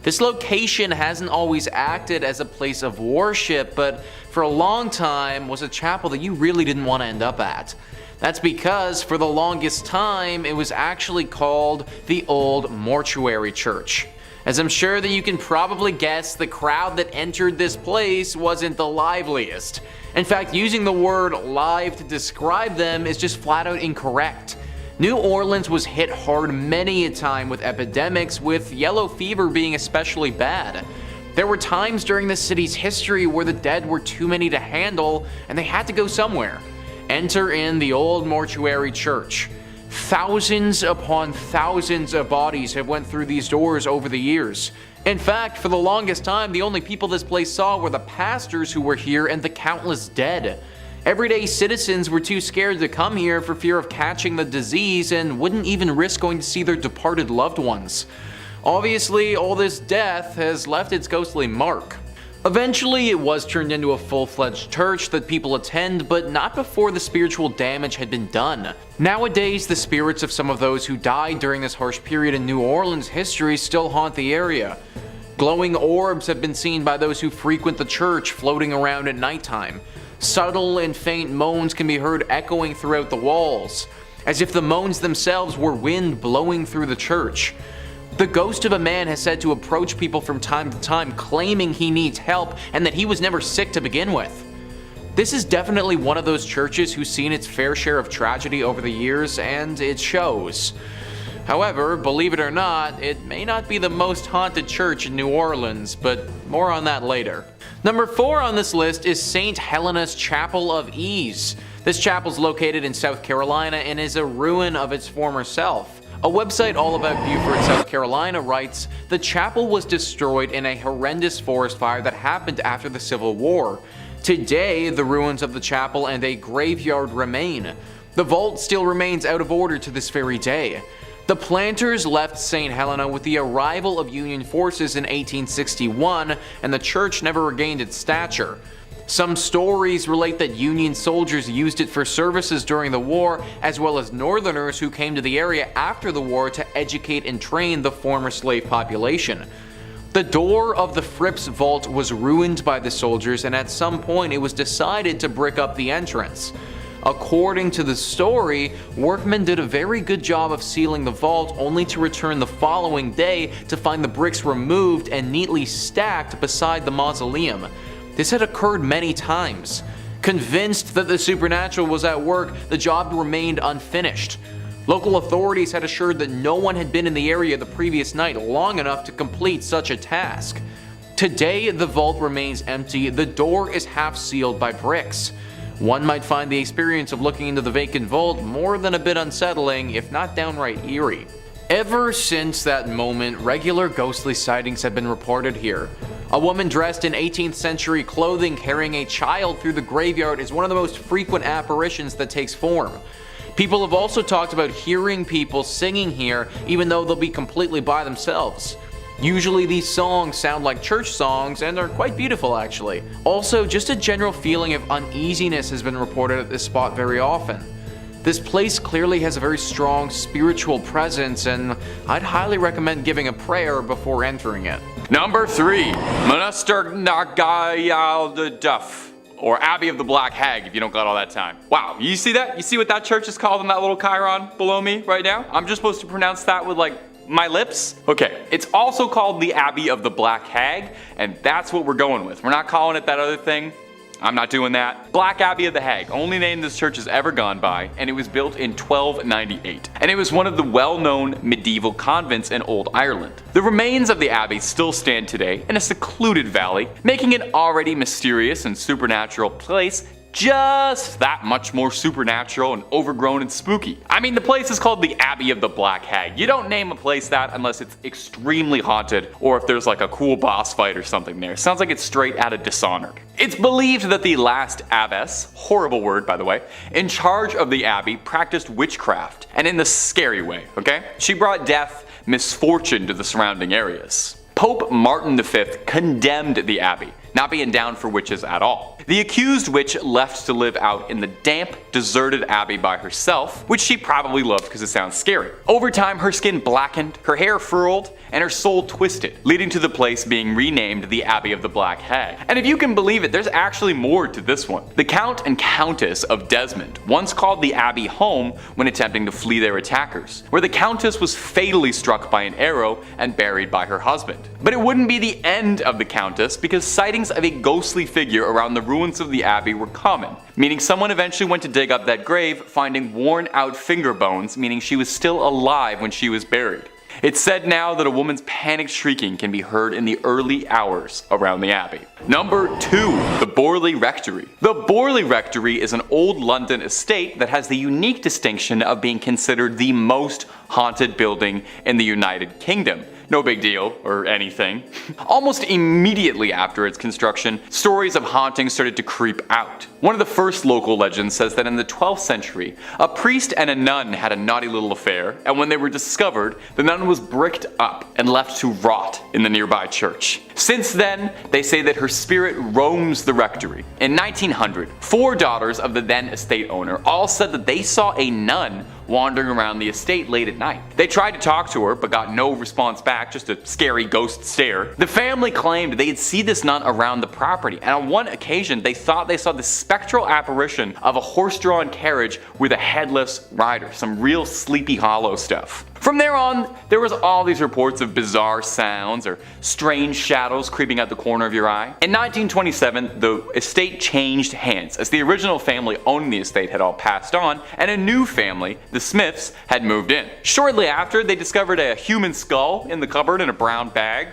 This location hasn't always acted as a place of worship, but for a long time was a chapel that you really didn't want to end up at. That's because for the longest time it was actually called the Old Mortuary Church. As I'm sure that you can probably guess, the crowd that entered this place wasn't the liveliest. In fact, using the word live to describe them is just flat out incorrect. New Orleans was hit hard many a time with epidemics, with yellow fever being especially bad. There were times during the city's history where the dead were too many to handle and they had to go somewhere. Enter in the Old Mortuary Church. Thousands upon thousands of bodies have went through these doors over the years. In fact, for the longest time, the only people this place saw were the pastors who were here and the countless dead. Everyday citizens were too scared to come here for fear of catching the disease and wouldn't even risk going to see their departed loved ones. Obviously, all this death has left its ghostly mark. Eventually, it was turned into a full-fledged church that people attend, but not before the spiritual damage had been done. Nowadays, the spirits of some of those who died during this harsh period in New Orleans history still haunt the area. Glowing orbs have been seen by those who frequent the church floating around at nighttime. Subtle and faint moans can be heard echoing throughout the walls, as if the moans themselves were wind blowing through the church. The ghost of a man has said to approach people from time to time claiming he needs help and that he was never sick to begin with. This is definitely one of those churches who's seen its fair share of tragedy over the years, and it shows. However, believe it or not, it may not be the most haunted church in New Orleans, but more on that later. Number 4 on this list is St. Helena's Chapel of Ease. This chapel is located in South Carolina and is a ruin of its former self. A website all about Beaufort, South Carolina writes, "The chapel was destroyed in a horrendous forest fire that happened after the Civil War. Today, the ruins of the chapel and a graveyard remain. The vault still remains out of order to this very day. The planters left St. Helena with the arrival of Union forces in 1861, and the church never regained its stature. Some stories relate that Union soldiers used it for services during the war, as well as Northerners who came to the area after the war to educate and train the former slave population. The door of the Fripp's vault was ruined by the soldiers, and at some point it was decided to brick up the entrance. According to the story, workmen did a very good job of sealing the vault, only to return the following day to find the bricks removed and neatly stacked beside the mausoleum. This had occurred many times. Convinced that the supernatural was at work, the job remained unfinished. Local authorities had assured that no one had been in the area the previous night long enough to complete such a task. Today, the vault remains empty. The door is half sealed by bricks. One might find the experience of looking into the vacant vault more than a bit unsettling, if not downright eerie. Ever since that moment, regular ghostly sightings have been reported here. A woman dressed in 18th century clothing carrying a child through the graveyard is one of the most frequent apparitions that takes form. People have also talked about hearing people singing here even though they'll be completely by themselves. Usually these songs sound like church songs and are quite beautiful actually. Also, just a general feeling of uneasiness has been reported at this spot very often. This place clearly has a very strong spiritual presence, and I'd highly recommend giving a prayer before entering it. Number 3, Monaster Nagayal Duff, or Abbey of the Black Hag, if you don't got all that time. Wow, you see that? You see what that church is called in that little chyron below me right now? I'm just supposed to pronounce that with my lips? Okay, it's also called the Abbey of the Black Hag, and that's what we're going with. We're not calling it that other thing. I'm not doing that. Black Abbey of the Hag, only name this church has ever gone by, and it was built in 1298. And it was one of the well-known medieval convents in Old Ireland. The remains of the abbey still stand today in a secluded valley, making it already mysterious and supernatural place just that much more supernatural and overgrown and spooky. I mean, the place is called the Abbey of the Black Hag. You don't name a place that unless it's extremely haunted or if there's like a cool boss fight or something there. Sounds like it's straight out of Dishonored. It's believed that the last abbess, horrible word by the way, in charge of the abbey practiced witchcraft, and in the scary way, okay? She brought death, misfortune to the surrounding areas. Pope Martin V condemned the abbey, not being down for witches at all. The accused witch left to live out in the damp, deserted abbey by herself, which she probably loved because it sounds scary. Over time, her skin blackened, her hair furled, and her soul twisted, leading to the place being renamed the Abbey of the Black Hag. And if you can believe it, there's actually more to this one. The Count and Countess of Desmond once called the abbey home when attempting to flee their attackers, where the Countess was fatally struck by an arrow and buried by her husband. But it wouldn't be the end of the Countess, because sightings of a ghostly figure around the ruins of the abbey were common, meaning someone eventually went to dig up that grave, finding worn out finger bones, meaning she was still alive when she was buried. It's said now that a woman's panicked shrieking can be heard in the early hours around the abbey. Number 2, the Borley Rectory. The Borley Rectory is an old London estate that has the unique distinction of being considered the most haunted building in the United Kingdom. No big deal, or anything. Almost immediately after its construction, stories of hauntings started to creep out. One of the first local legends says that in the 12th century, a priest and a nun had a naughty little affair, and when they were discovered, the nun was bricked up and left to rot in the nearby church. Since then, they say that her spirit roams the rectory. In 1900, 4 daughters of the then estate owner all said that they saw a nun wandering around the estate late at night. They tried to talk to her but got no response back, just a scary ghost stare. The family claimed they'd see this nun around the property, and on one occasion they thought they saw the spectral apparition of a horse-drawn carriage with a headless rider, some real Sleepy Hollow stuff. From there on, there was all these reports of bizarre sounds or strange shadows creeping out the corner of your eye. In 1927, the estate changed hands as the original family owning the estate had all passed on and a new family, the Smiths, had moved in. Shortly after, they discovered a human skull in the cupboard in a brown bag.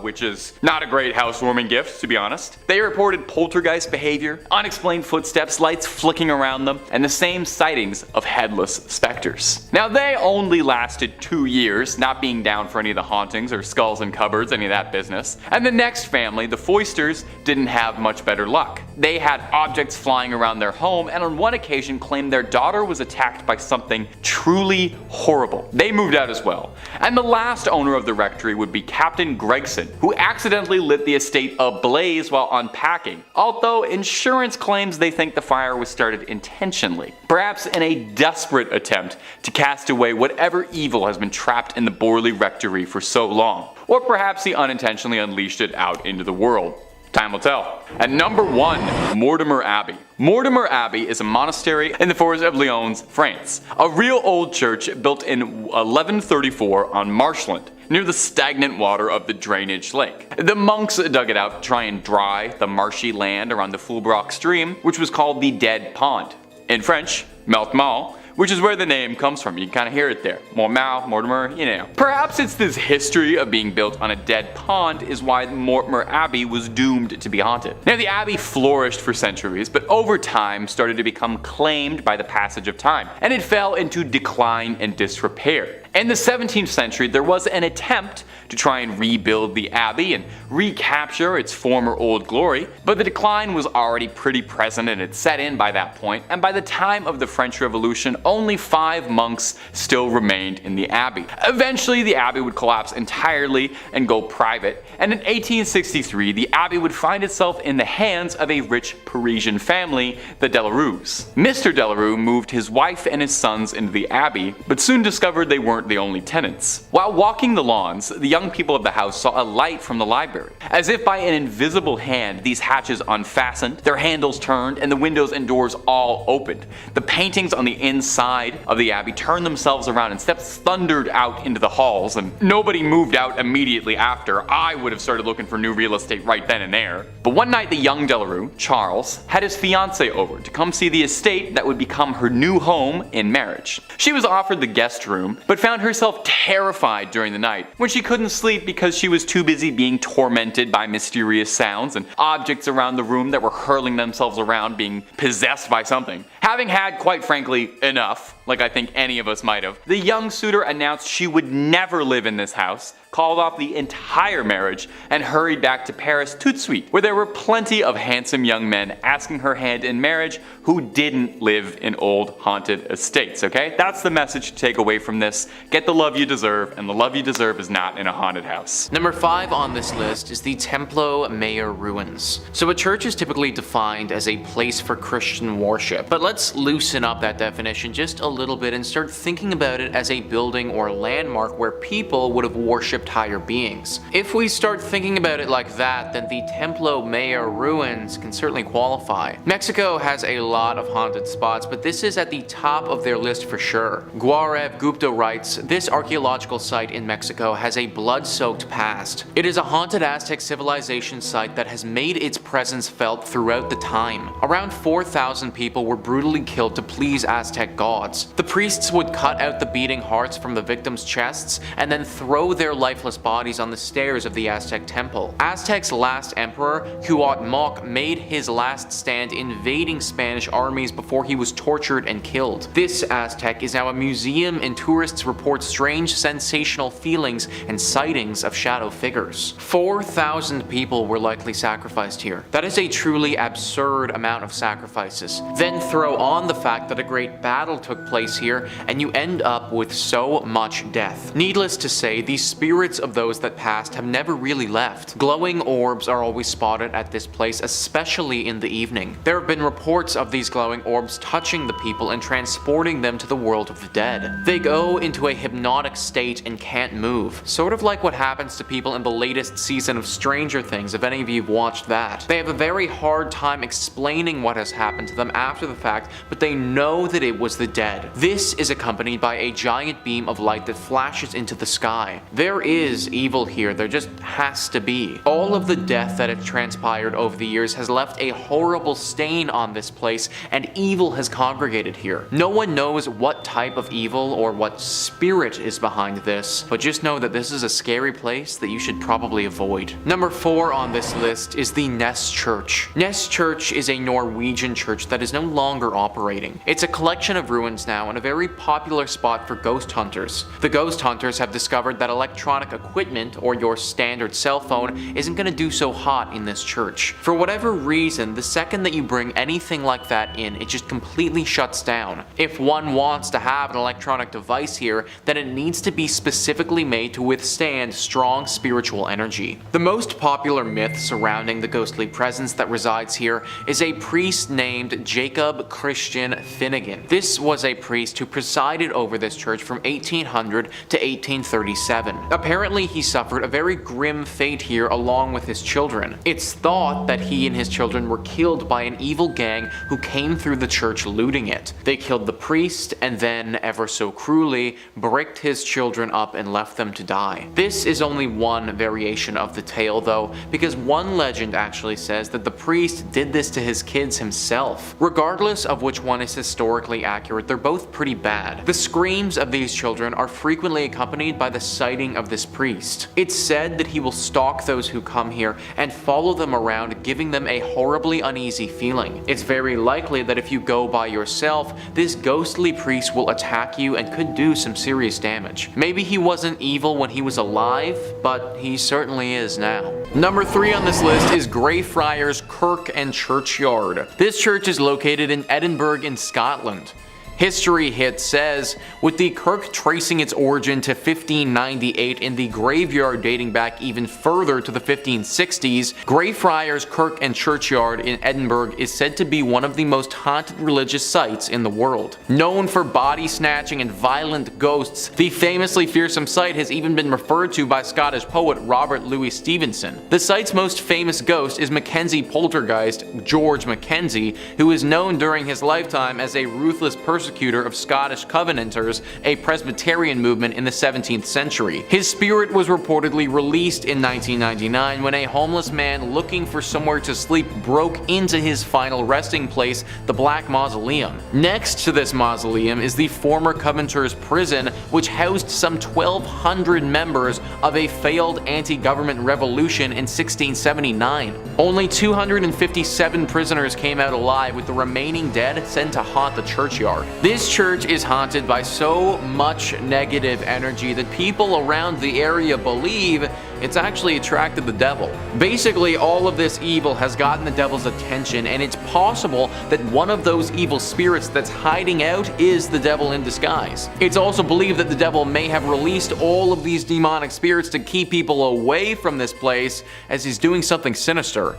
Which is not a great housewarming gift, to be honest. They reported poltergeist behavior, unexplained footsteps, lights flicking around them, and the same sightings of headless specters. Now, they only lasted 2 years, not being down for any of the hauntings or skulls in cupboards, any of that business. And the next family, the Foysters, didn't have much better luck. They had objects flying around their home, and on one occasion claimed their daughter was attacked by something truly horrible. They moved out as well. And the last owner of the rectory would be Captain Gregson, who accidentally lit the estate ablaze while unpacking, although insurance claims they think the fire was started intentionally, perhaps in a desperate attempt to cast away whatever evil has been trapped in the Borley Rectory for so long, or perhaps he unintentionally unleashed it out into the world. Time will tell. At number 1, Mortimer Abbey. Mortimer Abbey is a monastery in the forest of Lyons, France. A real old church built in 1134 on marshland, near the stagnant water of the drainage lake. The monks dug it out to try and dry the marshy land around the Fulbrock stream, which was called the Dead Pond. In French, Meltmal, which is where the name comes from. You can kind of hear it there. Mortimer, you know. Perhaps it's this history of being built on a dead pond is why Mortimer Abbey was doomed to be haunted. Now, the abbey flourished for centuries, but over time started to become claimed by the passage of time, and it fell into decline and disrepair. In the 17th century, there was an attempt to try and rebuild the abbey and recapture its former old glory, but the decline was already pretty present and had set in by that point, and by the time of the French Revolution, only 5 monks still remained in the abbey. Eventually, the abbey would collapse entirely and go private, and in 1863, the abbey would find itself in the hands of a rich Parisian family, the Delarues. Mr. Delarue moved his wife and his sons into the abbey, but soon discovered they weren't the only tenants. While walking the lawns, the young people of the house saw a light from the library. As if by an invisible hand, these hatches unfastened, their handles turned, and the windows and doors all opened. The paintings on the inside of the abbey turned themselves around and steps thundered out into the halls, and nobody moved out immediately after. I would have started looking for new real estate right then and there. But one night, the young Delarue, Charles, had his fiancée over to come see the estate that would become her new home in marriage. She was offered the guest room, but found herself terrified during the night when she couldn't sleep because she was too busy being tormented by mysterious sounds and objects around the room that were hurling themselves around, being possessed by something. Having had, quite frankly, enough, like I think any of us might have, the young suitor announced she would never live in this house, called off the entire marriage, and hurried back to Paris tout de suite, where there were plenty of handsome young men asking her hand in marriage who didn't live in old haunted estates, okay? That's the message to take away from this. Get the love you deserve, and the love you deserve is not in a haunted house. Number 5 on this list is the Templo Mayor ruins. So a church is typically defined as a place for Christian worship, but let's loosen up that definition just a little bit and start thinking about it as a building or landmark where people would have worshipped higher beings. If we start thinking about it like that, then the Templo Mayor ruins can certainly qualify. Mexico has a lot of haunted spots, but this is at the top of their list for sure. Gaurav Gupta writes, this archaeological site in Mexico has a blood-soaked past. It is a haunted Aztec civilization site that has made its presence felt throughout the time. Around 4,000 people were brutally killed to please Aztec gods. The priests would cut out the beating hearts from the victims' chests and then throw their lifeless bodies on the stairs of the Aztec temple. Aztec's last emperor, Cuauhtémoc, made his last stand invading Spanish armies before he was tortured and killed. This Aztec is now a museum, and tourists report strange sensational feelings and sightings of shadow figures. 4,000 people were likely sacrificed here. That is a truly absurd amount of sacrifices. Then throw on the fact that a great battle took place here, and you end up with so much death. Needless to say, the spirits of those that passed have never really left. Glowing orbs are always spotted at this place, especially in the evening. There have been reports of these glowing orbs touching the people and transporting them to the world of the dead. They go into a hypnotic state and can't move, sort of like what happens to people in the latest season of Stranger Things, if any of you have watched that. They have a very hard time explaining what has happened to them after the fact, but they know that it was the dead. dead. This is accompanied by a giant beam of light that flashes into the sky. There is evil here, there just has to be. All of the death that has transpired over the years has left a horrible stain on this place, and evil has congregated here. No one knows what type of evil or what spirit is behind this, but just know that this is a scary place that you should probably avoid. Number 4 on this list is the Ness Church. Ness Church is a Norwegian church that is no longer operating. It's a collection of ruins now and a very popular spot for ghost hunters. The ghost hunters have discovered that electronic equipment, or your standard cell phone, isn't going to do so hot in this church. For whatever reason, the second that you bring anything like that in, it just completely shuts down. If one wants to have an electronic device here, then it needs to be specifically made to withstand strong spiritual energy. The most popular myth surrounding the ghostly presence that resides here is a priest named Jacob Christian Finnegan. This was a priest who presided over this church from 1800 to 1837. Apparently, he suffered a very grim fate here along with his children. It's thought that he and his children were killed by an evil gang who came through the church looting it. They killed the priest and then, ever so cruelly, bricked his children up and left them to die. This is only one variation of the tale though, because one legend actually says that the priest did this to his kids himself. Regardless of which one is historically accurate, they're both pretty bad. The screams of these children are frequently accompanied by the sighting of this priest. It's said that he will stalk those who come here and follow them around, giving them a horribly uneasy feeling. It's very likely that if you go by yourself, this ghostly priest will attack you and could do some serious damage. Maybe he wasn't evil when he was alive, but he certainly is now. Number 3 on this list is Greyfriars Kirkyard. This church is located in Edinburgh in Scotland. History Hit says, with the kirk tracing its origin to 1598 and the graveyard dating back even further to the 1560s, Greyfriars Kirk and Churchyard in Edinburgh is said to be one of the most haunted religious sites in the world. Known for body snatching and violent ghosts, the famously fearsome site has even been referred to by Scottish poet Robert Louis Stevenson. The site's most famous ghost is Mackenzie poltergeist George Mackenzie, who is known during his lifetime as a ruthless persecutor of Scottish Covenanters, a Presbyterian movement in the 17th century. His spirit was reportedly released in 1999 when a homeless man looking for somewhere to sleep broke into his final resting place, the Black Mausoleum. Next to this mausoleum is the former Covenanters prison, which housed some 1,200 members of a failed anti-government revolution in 1679. Only 257 prisoners came out alive, with the remaining dead sent to haunt the churchyard. This church is haunted by so much negative energy that people around the area believe it's actually attracted the devil. Basically, all of this evil has gotten the devil's attention, and it's possible that one of those evil spirits that's hiding out is the devil in disguise. It's also believed that the devil may have released all of these demonic spirits to keep people away from this place, as he's doing something sinister.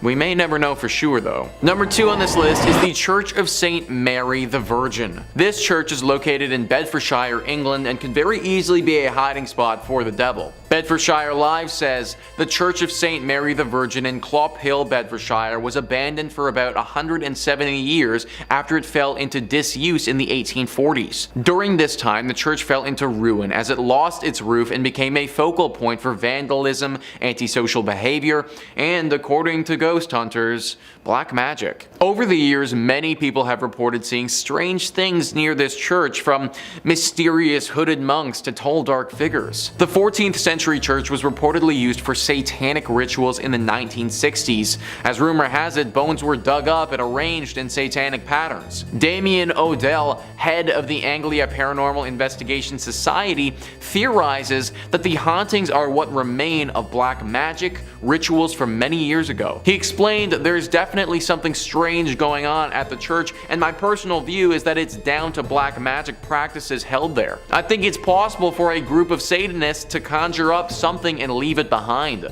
We may never know for sure though. Number 2 on this list is the Church of St. Mary the Virgin. This church is located in Bedfordshire, England, and could very easily be a hiding spot for the devil. Bedfordshire Live says, the Church of St. Mary the Virgin in Clop Hill, Bedfordshire was abandoned for about 170 years after it fell into disuse in the 1840s. During this time, the church fell into ruin as it lost its roof and became a focal point for vandalism, antisocial behavior, and, according to ghost hunters, black magic. Over the years, many people have reported seeing strange things near this church, from mysterious hooded monks to tall dark figures. The 14th century church was reportedly used for satanic rituals in the 1960s. As rumor has it, bones were dug up and arranged in satanic patterns. Damien Odell, head of the Anglia Paranormal Investigation Society, theorizes that the hauntings are what remain of black magic rituals from many years ago. He explained there's definitely something strange going on at the church, and my personal view is that it's down to black magic practices held there. I think it's possible for a group of Satanists to conjure up something and leave it behind.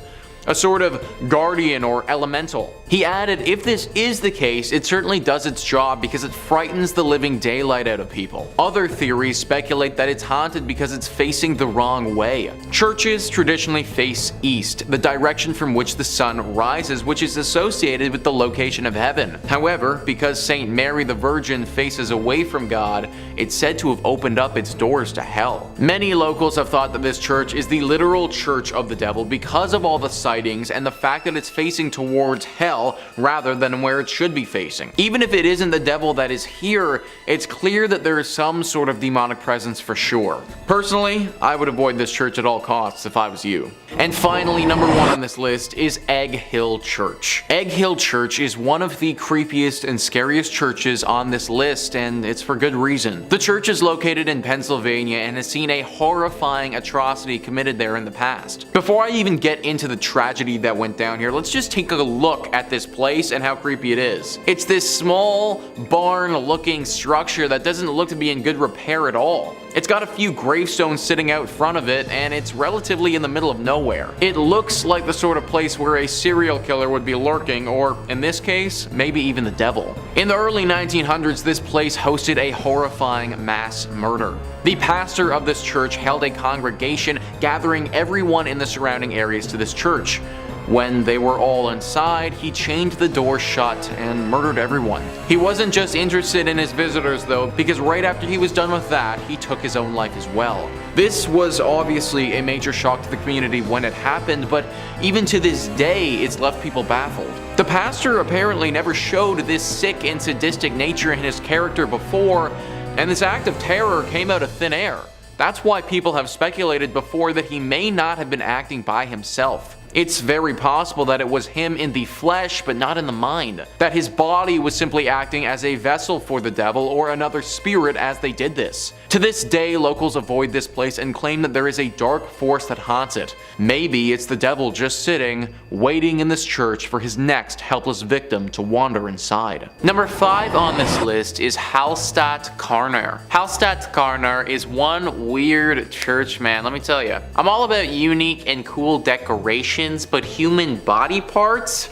a sort of guardian or elemental. He added, if this is the case, it certainly does its job because it frightens the living daylight out of people. Other theories speculate that it's haunted because it's facing the wrong way. Churches traditionally face east, the direction from which the sun rises, which is associated with the location of heaven. However, because St. Mary the Virgin faces away from God, it's said to have opened up its doors to hell. Many locals have thought that this church is the literal church of the devil because of all the sightings and the fact that it's facing towards hell rather than where it should be facing. Even if it isn't the devil that is here, it's clear that there is some sort of demonic presence for sure. Personally, I would avoid this church at all costs if I was you. And finally, number 1 on this list is Egg Hill Church. Egg Hill Church is one of the creepiest and scariest churches on this list, and it's for good reason. The church is located in Pennsylvania and has seen a horrifying atrocity committed there in the past. Before I even get into the tragedy that went down here, let's just take a look at this place and how creepy it is. It's this small barn-looking structure that doesn't look to be in good repair at all. It's got a few gravestones sitting out front of it, and it's relatively in the middle of nowhere. It looks like the sort of place where a serial killer would be lurking, or in this case, maybe even the devil. In the early 1900s, this place hosted a horrifying mass murder. The pastor of this church held a congregation, gathering everyone in the surrounding areas to this church. When they were all inside, he chained the door shut and murdered everyone. He wasn't just interested in his visitors though, because right after he was done with that, he took his own life as well. This was obviously a major shock to the community when it happened, but even to this day, it's left people baffled. The pastor apparently never showed this sick and sadistic nature in his character before, and this act of terror came out of thin air. That's why people have speculated before that he may not have been acting by himself. It's very possible that it was him in the flesh but not in the mind, that his body was simply acting as a vessel for the devil or another spirit as they did this. To this day, locals avoid this place and claim that there is a dark force that haunts it. Maybe it's the devil just sitting, waiting in this church for his next helpless victim to wander inside. Number 5 on this list is Hallstatt Karner. Hallstatt Karner is one weird church, man, let me tell you. I'm all about unique and cool decorations, but human body parts?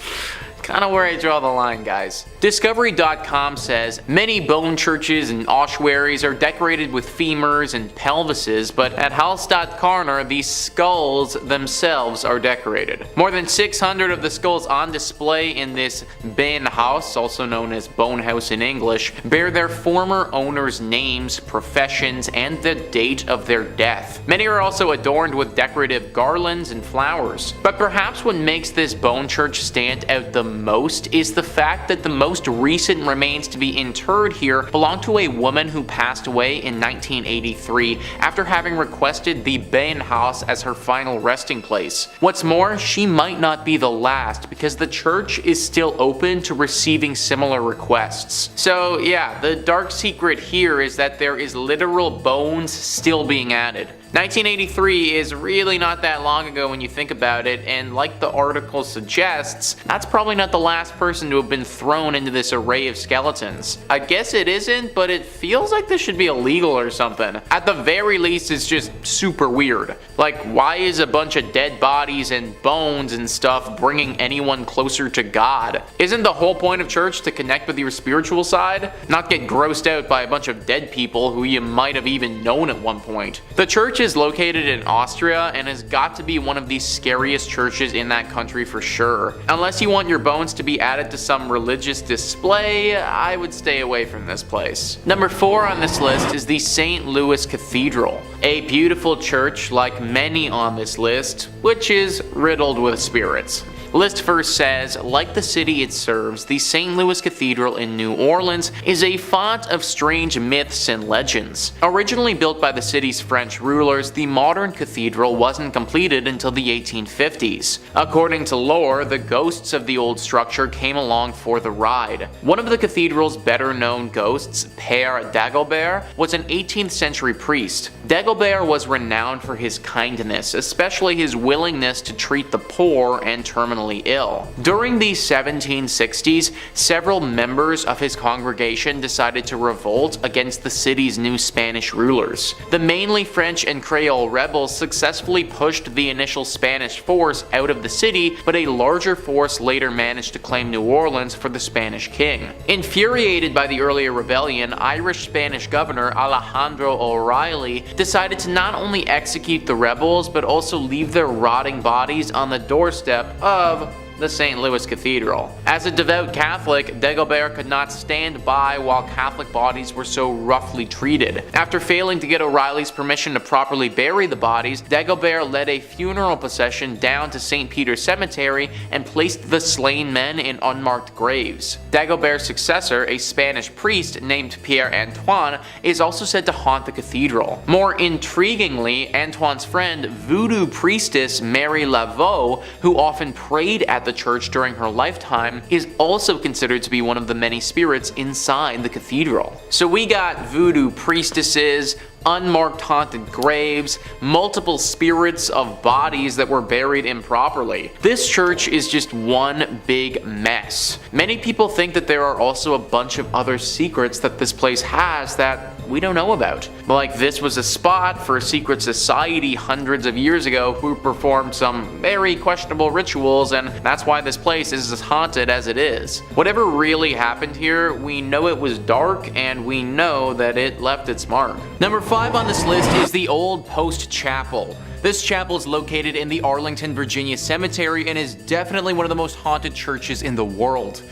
Kind of where I draw the line, guys. Discovery.com says many bone churches and ossuaries are decorated with femurs and pelvises, but at Hallstatt Karner, the skulls themselves are decorated. More than 600 of the skulls on display in this Benhaus, also known as Bone House in English, bear their former owners' names, professions, and the date of their death. Many are also adorned with decorative garlands and flowers. But perhaps what makes this bone church stand out the most is the fact that the most recent remains to be interred here belong to a woman who passed away in 1983 after having requested the Benhaus as her final resting place. What's more, she might not be the last because the church is still open to receiving similar requests. So yeah, the dark secret here is that there is literal bones still being added. 1983 is really not that long ago when you think about it, and like the article suggests, that's probably not the last person to have been thrown into this array of skeletons. I guess it isn't, but it feels like this should be illegal or something. At the very least, it's just super weird. Like, why is a bunch of dead bodies and bones and stuff bringing anyone closer to God? Isn't the whole point of church to connect with your spiritual side? Not get grossed out by a bunch of dead people who you might have even known at one point. The church is located in Austria and has got to be one of the scariest churches in that country for sure. Unless you want your bones to be added to some religious display, I would stay away from this place. Number 4 on this list is the St. Louis Cathedral, a beautiful church like many on this list, which is riddled with spirits. List first says, like the city it serves, the St. Louis Cathedral in New Orleans is a font of strange myths and legends. Originally built by the city's French rulers, the modern cathedral wasn't completed until the 1850s. According to lore, the ghosts of the old structure came along for the ride. One of the cathedral's better known ghosts, Père Dagobert, was an 18th century priest. Dagobert was renowned for his kindness, especially his willingness to treat the poor and terminally terminally ill. During the 1760s, several members of his congregation decided to revolt against the city's new Spanish rulers. The mainly French and Creole rebels successfully pushed the initial Spanish force out of the city, but a larger force later managed to claim New Orleans for the Spanish king. Infuriated by the earlier rebellion, Irish-Spanish governor Alejandro O'Reilly decided to not only execute the rebels, but also leave their rotting bodies on the doorstep of the St. Louis Cathedral. As a devout Catholic, Dagobert could not stand by while Catholic bodies were so roughly treated. After failing to get O'Reilly's permission to properly bury the bodies, Dagobert led a funeral procession down to St. Peter's Cemetery and placed the slain men in unmarked graves. Dagobert's successor, a Spanish priest named Pierre Antoine, is also said to haunt the cathedral. More intriguingly, Antoine's friend, voodoo priestess Mary Laveau, who often prayed at the church during her lifetime, is also considered to be one of the many spirits inside the cathedral. So we got voodoo priestesses, unmarked haunted graves, multiple spirits of bodies that were buried improperly. This church is just one big mess. Many people think that there are also a bunch of other secrets that this place has that we don't know about. Like this was a spot for a secret society hundreds of years ago who performed some very questionable rituals, and that's why this place is as haunted as it is. Whatever really happened here, we know it was dark and we know that it left its mark. Number 5 on this list is the Old Post Chapel. This chapel is located in the Arlington, Virginia Cemetery and is definitely one of the most haunted churches in the world.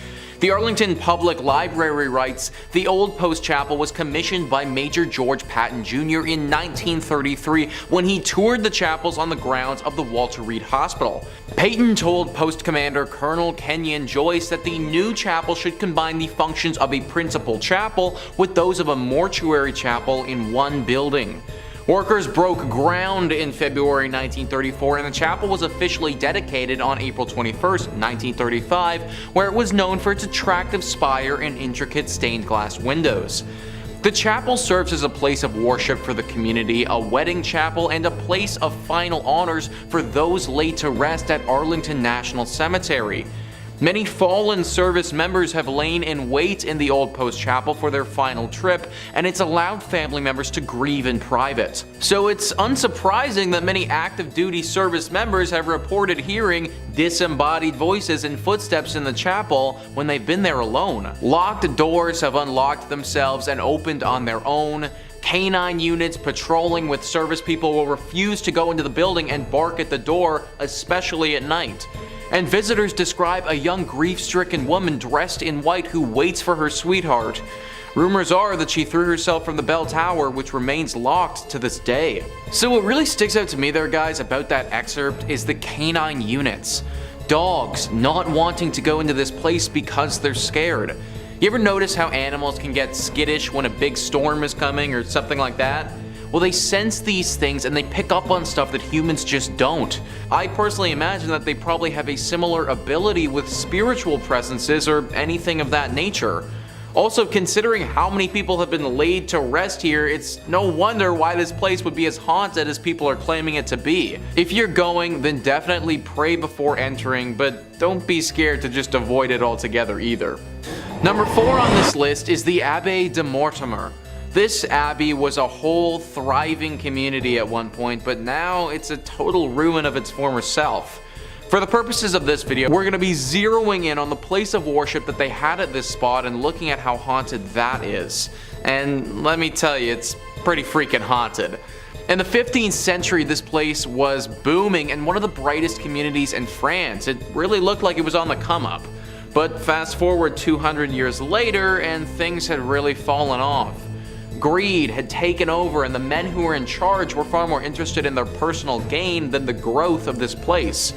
The Arlington Public Library writes, the Old Post Chapel was commissioned by Major George Patton Jr. in 1933 when he toured the chapels on the grounds of the Walter Reed Hospital. Patton told Post Commander Colonel Kenyon Joyce that the new chapel should combine the functions of a principal chapel with those of a mortuary chapel in one building. Workers broke ground in February 1934 and the chapel was officially dedicated on April 21, 1935, where it was known for its attractive spire and intricate stained glass windows. The chapel serves as a place of worship for the community, a wedding chapel, and a place of final honors for those laid to rest at Arlington National Cemetery. Many fallen service members have lain in wait in the Old Post Chapel for their final trip, and it's allowed family members to grieve in private. So it's unsurprising that many active duty service members have reported hearing disembodied voices and footsteps in the chapel when they've been there alone. Locked doors have unlocked themselves and opened on their own. Canine units patrolling with service people will refuse to go into the building and bark at the door, especially at night. And visitors describe a young grief-stricken woman dressed in white who waits for her sweetheart. Rumors are that she threw herself from the bell tower, which remains locked to this day. So what really sticks out to me there, guys, about that excerpt is the canine units. Dogs not wanting to go into this place because they're scared. You ever notice how animals can get skittish when a big storm is coming or something like that? Well, they sense these things and they pick up on stuff that humans just don't. I personally imagine that they probably have a similar ability with spiritual presences or anything of that nature. Also, considering how many people have been laid to rest here, it's no wonder why this place would be as haunted as people are claiming it to be. If you're going, then definitely pray before entering, but don't be scared to just avoid it altogether either. Number 4 on this list is the Abbaye de Mortimer. This abbey was a whole thriving community at one point, but now it's a total ruin of its former self. For the purposes of this video, we're going to be zeroing in on the place of worship that they had at this spot and looking at how haunted that is. And let me tell you, it's pretty freaking haunted. In the 15th century, this place was booming and one of the brightest communities in France. It really looked like it was on the come up. But fast forward 200 years later and things had really fallen off. Greed had taken over and the men who were in charge were far more interested in their personal gain than the growth of this place.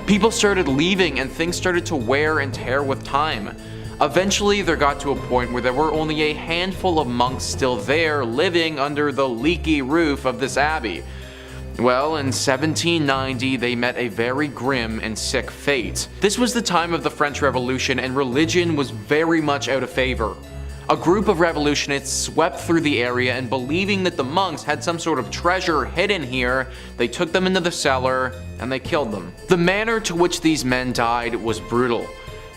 People started leaving and things started to wear and tear with time. Eventually there got to a point where there were only a handful of monks still there living under the leaky roof of this abbey. Well, in 1790 they met a very grim and sick fate. This was the time of the French Revolution and religion was very much out of favor. a group of revolutionists swept through the area, and believing that the monks had some sort of treasure hidden here, they took them into the cellar and they killed them. The manner to which these men died was brutal.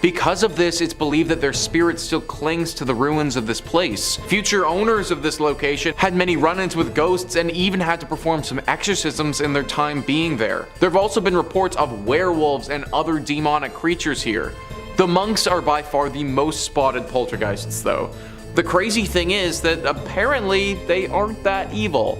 Because of this, it's believed that their spirit still clings to the ruins of this place. Future owners of this location had many run-ins with ghosts and even had to perform some exorcisms in their time being there. There have also been reports of werewolves and other demonic creatures here. The monks are by far the most spotted poltergeists though. The crazy thing is that apparently they aren't that evil.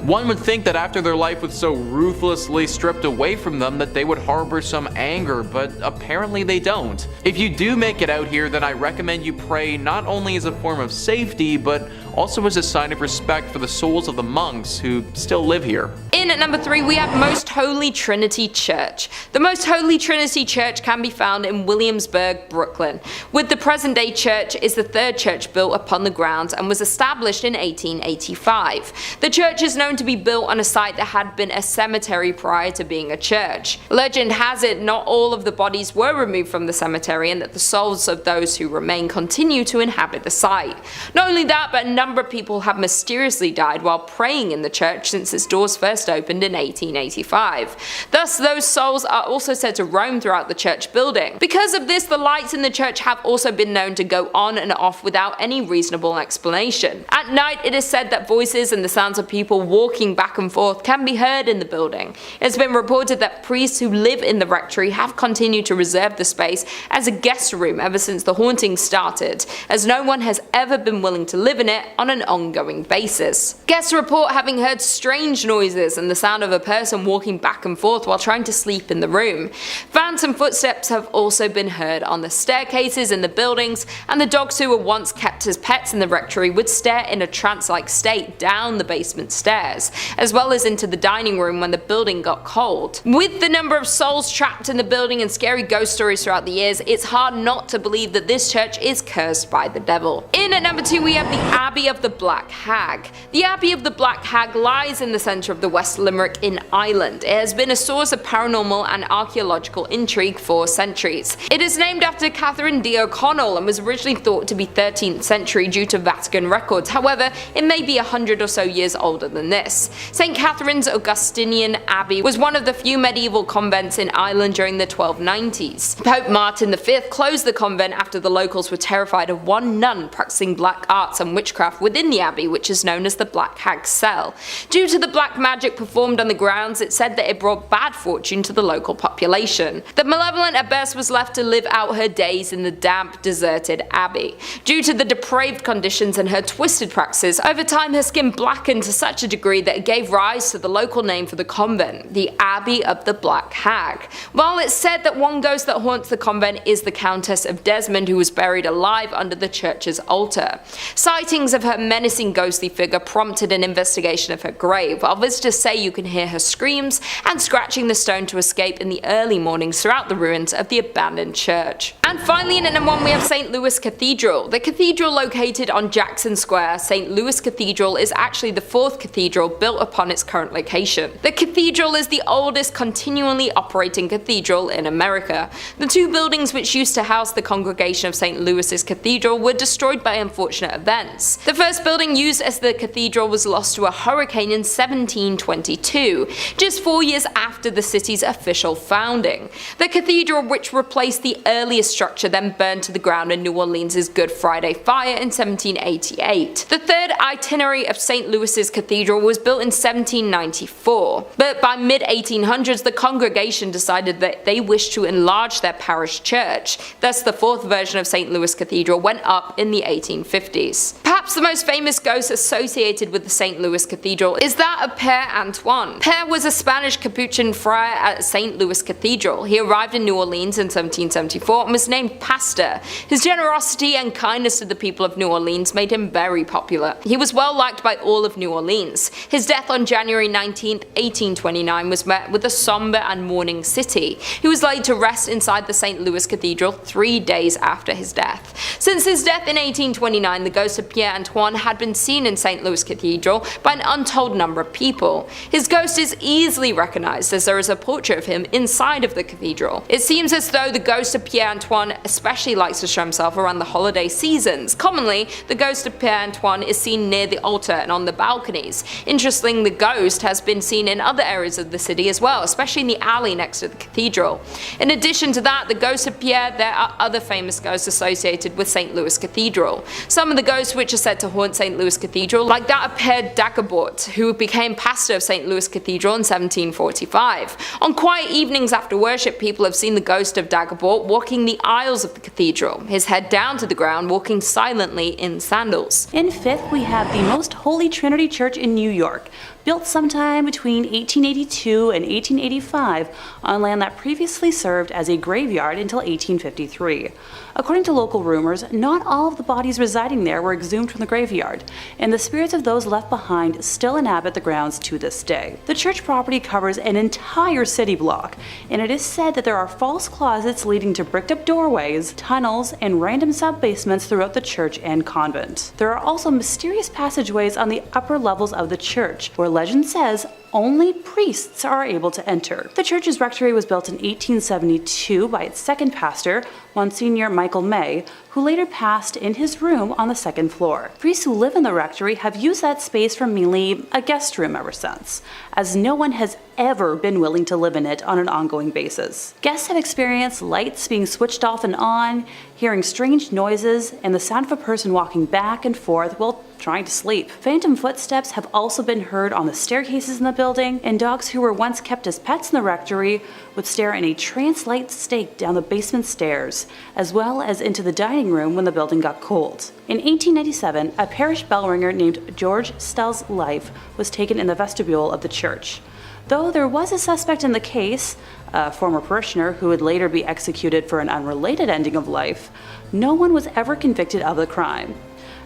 One would think that after their life was so ruthlessly stripped away from them that they would harbor some anger, but apparently they don't. If you do make it out here, then I recommend you pray not only as a form of safety, but also as a sign of respect for the souls of the monks who still live here. In at number 3, we have Most Holy Trinity Church. The Most Holy Trinity Church can be found in Williamsburg, Brooklyn. With the present day church is the third church built upon the grounds and was established in 1885. The church is known to be built on a site that had been a cemetery prior to being a church. Legend has it not all of the bodies were removed from the cemetery and that the souls of those who remain continue to inhabit the site. Not only that, but a number of people have mysteriously died while praying in the church since its doors first opened in 1885. Thus, those souls are also said to roam throughout the church building. Because of this, the lights in the church have also been known to go on and off without any reasonable explanation. At night, it is said that voices and the sounds of people walking back and forth can be heard in the building. It's been reported that priests who live in the rectory have continued to reserve the space as a guest room ever since the hauntings started, as no one has ever been willing to live in it on an ongoing basis. Guests report having heard strange noises and the sound of a person walking back and forth while trying to sleep in the room. Phantom footsteps have also been heard on the staircases in the buildings, and the dogs who were once kept as pets in the rectory would stare in a trance-like state down the basement stairs, as well as into the dining room when the building got cold. With the number of souls trapped in the building and scary ghost stories throughout the years, it's hard not to believe that this church is cursed by the devil. In at number 2, we have the Abbey of the Black Hag. The Abbey of the Black Hag lies in the centre of the West Limerick in Ireland. It has been a source of paranormal and archaeological intrigue for centuries. It is named after Catherine D. O'Connell and was originally thought to be 13th century due to Vatican records. However, it may be 100 or so years older than this. St. Catherine's Augustinian Abbey was one of the few medieval convents in Ireland during the 1290s. Pope Martin V closed the convent after the locals were terrified of one nun practicing black arts and witchcraft within the abbey, which is known as the Black Hag's Cell. Due to the black magic performed on the grounds, it said that it brought bad fortune to the local population. The malevolent abbess was left to live out her days in the damp, deserted abbey. Due to the depraved conditions and her twisted practices, over time her skin blackened to such a degree that it gave rise to the local name for the convent, the Abbey of the Black Hag. While it's said that one ghost that haunts the convent is the Countess of Desmond, who was buried alive under the church's altar. Sightings of her menacing ghostly figure prompted an investigation of her grave, while visitors say you can hear her screams and scratching the stone to escape in the early mornings throughout the ruins of the abandoned church. And finally, in at number 1, we have St. Louis Cathedral. The cathedral located on Jackson Square, St. Louis Cathedral is actually the 4th cathedral built upon its current location. The cathedral is the oldest continually operating cathedral in America. The 2 buildings which used to house the congregation of St. Louis's cathedral were destroyed by unfortunate events. The first building used as the cathedral was lost to a hurricane in 1722, just 4 years after the city's official founding. The cathedral, which replaced the earliest structure, then burned to the ground in New Orleans' Good Friday fire in 1788. The third itinerary of St. Louis's cathedral was built in 1794, but by mid-1800s the congregation decided that they wished to enlarge their parish church. Thus the 4th version of St. Louis Cathedral went up in the 1850s. Perhaps the most famous ghost associated with the St. Louis Cathedral is that of Père Antoine. Père was a Spanish Capuchin friar at St. Louis Cathedral. He arrived in New Orleans in 1774 and was named pastor. His generosity and kindness to the people of New Orleans made him very popular. He was well liked by all of New Orleans. His death on January 19, 1829 was met with a somber and mourning city. He was laid to rest inside the St. Louis Cathedral 3 days after his death. Since his death in 1829, the ghost of Père Antoine had been seen in St. Louis Cathedral by an untold number of people. His ghost is easily recognized as there is a portrait of him inside of the cathedral. It seems as though the ghost of Pierre Antoine especially likes to show himself around the holiday seasons. Commonly, the ghost of Pierre Antoine is seen near the altar and on the balconies. Interestingly, the ghost has been seen in other areas of the city as well, especially in the alley next to the cathedral. In addition to that, the ghost of Pierre, there are other famous ghosts associated with St. Louis Cathedral. Some of the ghosts which are said to haunt St. Louis Cathedral, like that of Père Dagobert, who became pastor of St. Louis Cathedral in 1745. On quiet evenings after worship, people have seen the ghost of Dagobert walking the aisles of the cathedral, his head down to the ground, walking silently in sandals. In fifth, we have the Most Holy Trinity Church in New York, built sometime between 1882 and 1885 on land that previously served as a graveyard until 1853. According to local rumors, not all of the bodies residing there were exhumed from the graveyard, and the spirits of those left behind still inhabit the grounds to this day. The church property covers an entire city block, and it is said that there are false closets leading to bricked up doorways, tunnels, and random sub-basements throughout the church and convent. There are also mysterious passageways on the upper levels of the church, where legend says only priests are able to enter. The church's rectory was built in 1872 by its second pastor, Monsignor Michael May, who later passed in his room on the second floor. Priests who live in the rectory have used that space for mainly a guest room ever since, as no one has ever been willing to live in it on an ongoing basis. Guests have experienced lights being switched off and on, hearing strange noises, and the sound of a person walking back and forth while trying to sleep. Phantom footsteps have also been heard on the staircases in the building, and dogs who were once kept as pets in the rectory would stare in a trance-like state down the basement stairs, as well as into the dining room when the building got cold. In 1897, a parish bell ringer named George Stell's life was taken in the vestibule of the church. Though there was a suspect in the case, a former parishioner who would later be executed for an unrelated ending of life, no one was ever convicted of the crime.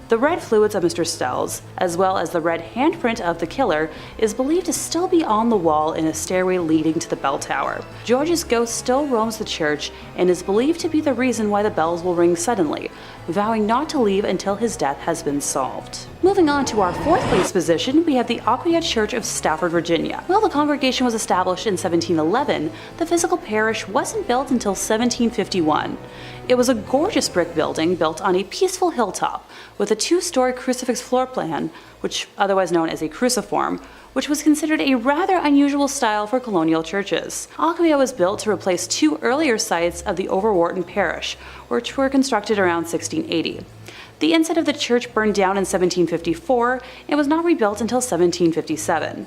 The red fluids of Mr. Stell's, as well as the red handprint of the killer, is believed to still be on the wall in a stairway leading to the bell tower. George's ghost still roams the church and is believed to be the reason why the bells will ring suddenly, vowing not to leave until his death has been solved. Moving on to our fourth place position, we have the Aquia Church of Stafford, Virginia. While the congregation was established in 1711, the physical parish wasn't built until 1751. It was a gorgeous brick building built on a peaceful hilltop with a two-story crucifix floor plan, which otherwise known as a cruciform, which was considered a rather unusual style for colonial churches. Aquia was built to replace two earlier sites of the Overwharton Parish, which were constructed around 1680. The inside of the church burned down in 1754 and was not rebuilt until 1757.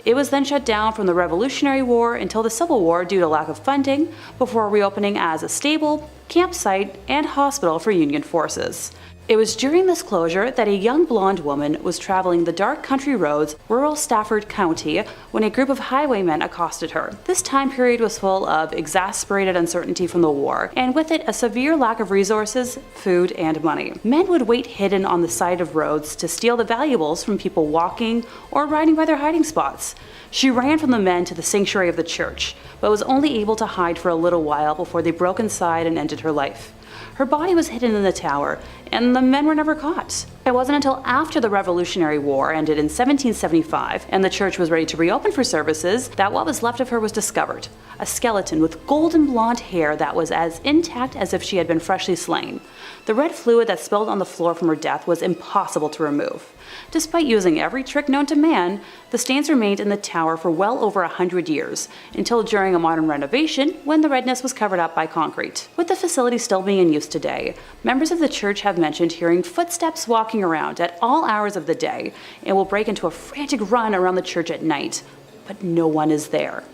It was then shut down from the Revolutionary War until the Civil War due to lack of funding, before reopening as a stable, campsite, and hospital for Union forces. It was during this closure that a young blonde woman was traveling the dark country roads, rural Stafford County, when a group of highwaymen accosted her. This time period was full of exasperated uncertainty from the war, and with it a severe lack of resources, food, and money. Men would wait hidden on the side of roads to steal the valuables from people walking or riding by their hiding spots. She ran from the men to the sanctuary of the church, but was only able to hide for a little while before they broke inside and ended her life. Her body was hidden in the tower, and the men were never caught. It wasn't until after the Revolutionary War ended in 1775 and the church was ready to reopen for services that what was left of her was discovered. A skeleton with golden blonde hair that was as intact as if she had been freshly slain. The red fluid that spilled on the floor from her death was impossible to remove. Despite using every trick known to man, the stains remained in the tower for well over 100 years, until during a modern renovation when the redness was covered up by concrete. With the facility still being in use today, members of the church have mentioned hearing footsteps walking around at all hours of the day and will break into a frantic run around the church at night, but no one is there.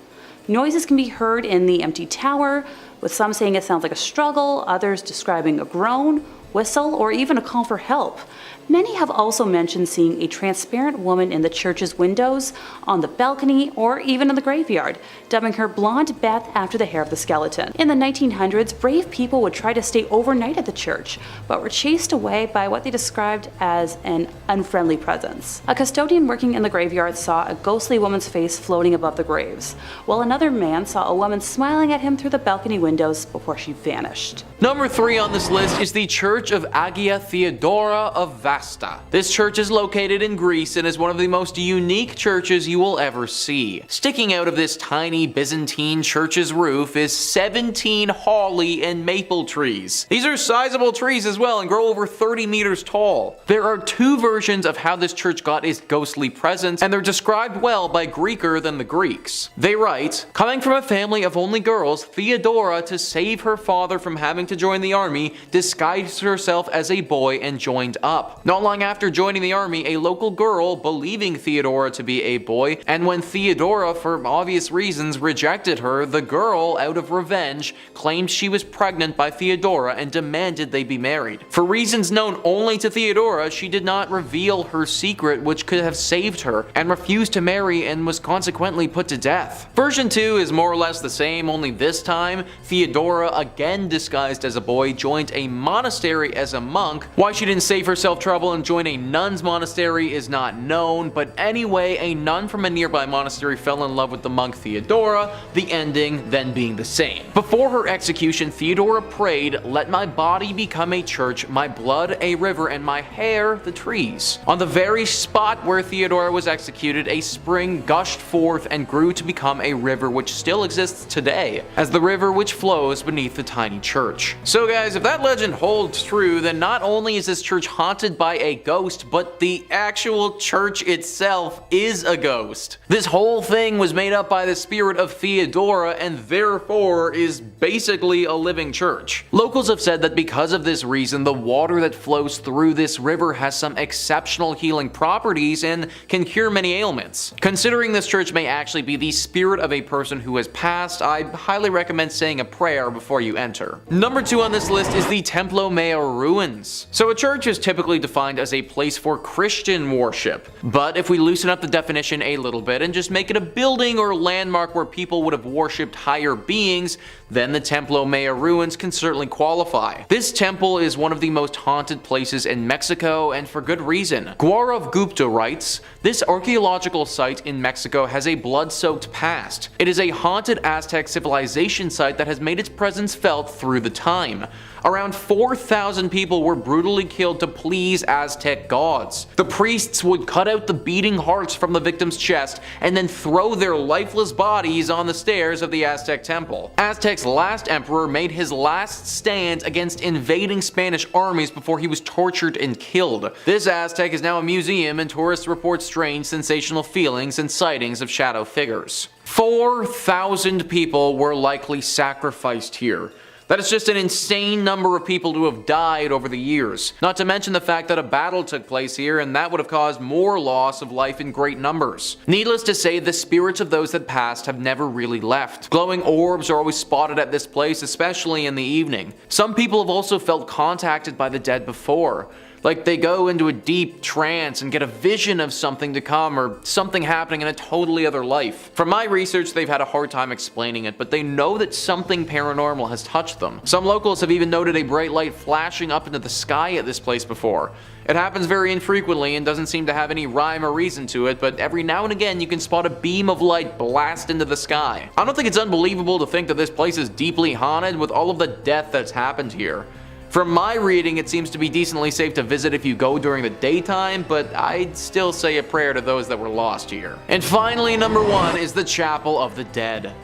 Noises can be heard in the empty tower, with some saying it sounds like a struggle, others describing a groan, whistle, or even a call for help. Many have also mentioned seeing a transparent woman in the church's windows, on the balcony, or even in the graveyard, dubbing her Blonde Beth after the hair of the skeleton. In the 1900s, brave people would try to stay overnight at the church, but were chased away by what they described as an unfriendly presence. A custodian working in the graveyard saw a ghostly woman's face floating above the graves, while another man saw a woman smiling at him through the balcony windows before she vanished. Number 3 on this list is the Church of Agia Theodora of Vasta Vasta. This church is located in Greece and is one of the most unique churches you will ever see. Sticking out of this tiny Byzantine church's roof is 17 holly and maple trees. These are sizable trees as well and grow over 30 meters tall. There are two versions of how this church got its ghostly presence, and they're described well by Greeker than the Greeks. They write, coming from a family of only girls, Theodora, to save her father from having to join the army, disguised herself as a boy and joined up. Not long after joining the army, a local girl, believing Theodora to be a boy, and when Theodora, for obvious reasons, rejected her, the girl, out of revenge, claimed she was pregnant by Theodora and demanded they be married. For reasons known only to Theodora, she did not reveal her secret, which could have saved her, and refused to marry and was consequently put to death. Version 2 is more or less the same, only this time, Theodora, again disguised as a boy, joined a monastery as a monk. Why she didn't save herself trouble and join a nun's monastery is not known, but anyway, a nun from a nearby monastery fell in love with the monk Theodora, the ending then being the same. Before her execution, Theodora prayed, "Let my body become a church, my blood a river, and my hair the trees." On the very spot where Theodora was executed, a spring gushed forth and grew to become a river which still exists today, as the river which flows beneath the tiny church. So guys, if that legend holds true, then not only is this church haunted by a ghost, but the actual church itself is a ghost. This whole thing was made up by the spirit of Theodora and therefore is basically a living church. Locals have said that because of this reason, the water that flows through this river has some exceptional healing properties and can cure many ailments. Considering this church may actually be the spirit of a person who has passed, I highly recommend saying a prayer before you enter. Number 2 on this list is the Templo Mayor ruins. So a church is typically defined as a place for Christian worship, but if we loosen up the definition a little bit and just make it a building or landmark where people would have worshipped higher beings, then the Templo Mayor ruins can certainly qualify. This temple is one of the most haunted places in Mexico, and for good reason. Gaurav Gupta writes, "This archaeological site in Mexico has a blood-soaked past. It is a haunted Aztec civilization site that has made its presence felt through the time. Around 4,000 people were brutally killed to please Aztec gods. The priests would cut out the beating hearts from the victim's chest and then throw their lifeless bodies on the stairs of the Aztec temple. Aztec's last emperor made his last stand against invading Spanish armies before he was tortured and killed. This Aztec is now a museum, and tourists report strange, sensational feelings and sightings of shadow figures." 4,000 people were likely sacrificed here. That is just an insane number of people to have died over the years. Not to mention the fact that a battle took place here, and that would have caused more loss of life in great numbers. Needless to say, the spirits of those that passed have never really left. Glowing orbs are always spotted at this place, especially in the evening. Some people have also felt contacted by the dead before. Like they go into a deep trance and get a vision of something to come or something happening in a totally other life. From my research, they've had a hard time explaining it, but they know that something paranormal has touched them. Some locals have even noted a bright light flashing up into the sky at this place before. It happens very infrequently and doesn't seem to have any rhyme or reason to it, but every now and again you can spot a beam of light blast into the sky. I don't think it's unbelievable to think that this place is deeply haunted with all of the death that's happened here. From my reading, it seems to be decently safe to visit if you go during the daytime, but I'd still say a prayer to those that were lost here. And finally, number 1 is the Chapel of the Dead.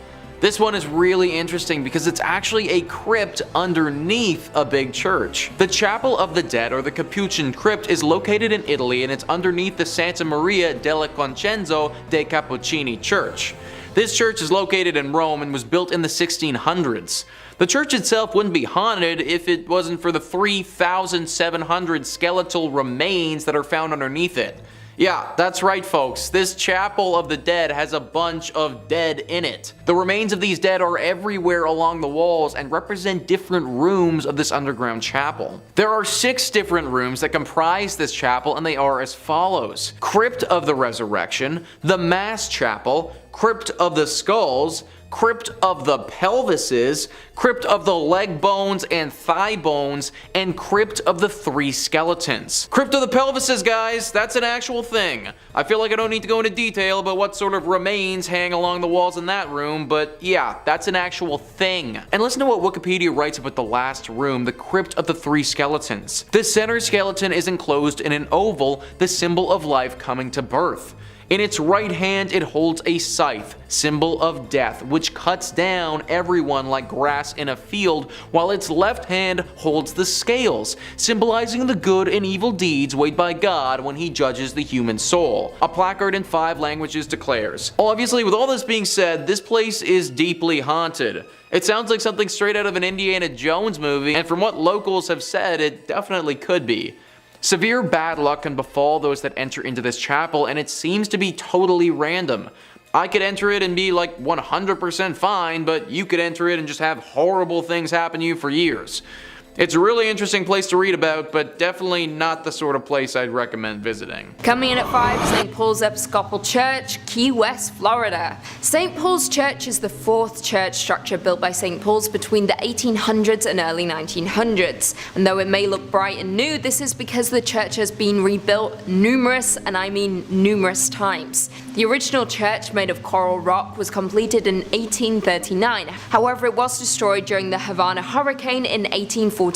This one is really interesting because it's actually a crypt underneath a big church. The Chapel of the Dead, or the Capuchin Crypt, is located in Italy, and it's underneath the Santa Maria della Concenzo dei Cappuccini Church. This church is located in Rome and was built in the 1600s. The church itself wouldn't be haunted if it wasn't for the 3,700 skeletal remains that are found underneath it. Yeah, that's right folks, this Chapel of the Dead has a bunch of dead in it. The remains of these dead are everywhere along the walls and represent different rooms of this underground chapel. There are 6 different rooms that comprise this chapel, and they are as follows: Crypt of the Resurrection, the Mass Chapel, Crypt of the Skulls, crypt of the pelvises, crypt of the leg bones and thigh bones, and crypt of the 3 skeletons. Crypt of the pelvises, guys, that's an actual thing. I feel like I don't need to go into detail about what sort of remains hang along the walls in that room, but yeah, that's an actual thing. And listen to what Wikipedia writes about the last room, the crypt of the 3 skeletons. The center skeleton is enclosed in an oval, the symbol of life coming to birth. In its right hand it holds a scythe, symbol of death, which cuts down everyone like grass in a field, while its left hand holds the scales, symbolizing the good and evil deeds weighed by God when he judges the human soul. A placard in 5 languages declares. Obviously, with all this being said, this place is deeply haunted. It sounds like something straight out of an Indiana Jones movie, and from what locals have said, it definitely could be. Severe bad luck can befall those that enter into this chapel, and it seems to be totally random. I could enter it and be like 100% fine, but you could enter it and just have horrible things happen to you for years. It's a really interesting place to read about, but definitely not the sort of place I'd recommend visiting. Coming in at 5, St. Paul's Episcopal Church, Key West, Florida. St. Paul's Church is the 4th church structure built by St. Paul's between the 1800s and early 1900s. And though it may look bright and new, this is because the church has been rebuilt numerous, and I mean numerous times. The original church, made of coral rock, was completed in 1839. However, it was destroyed during the Havana hurricane in 1846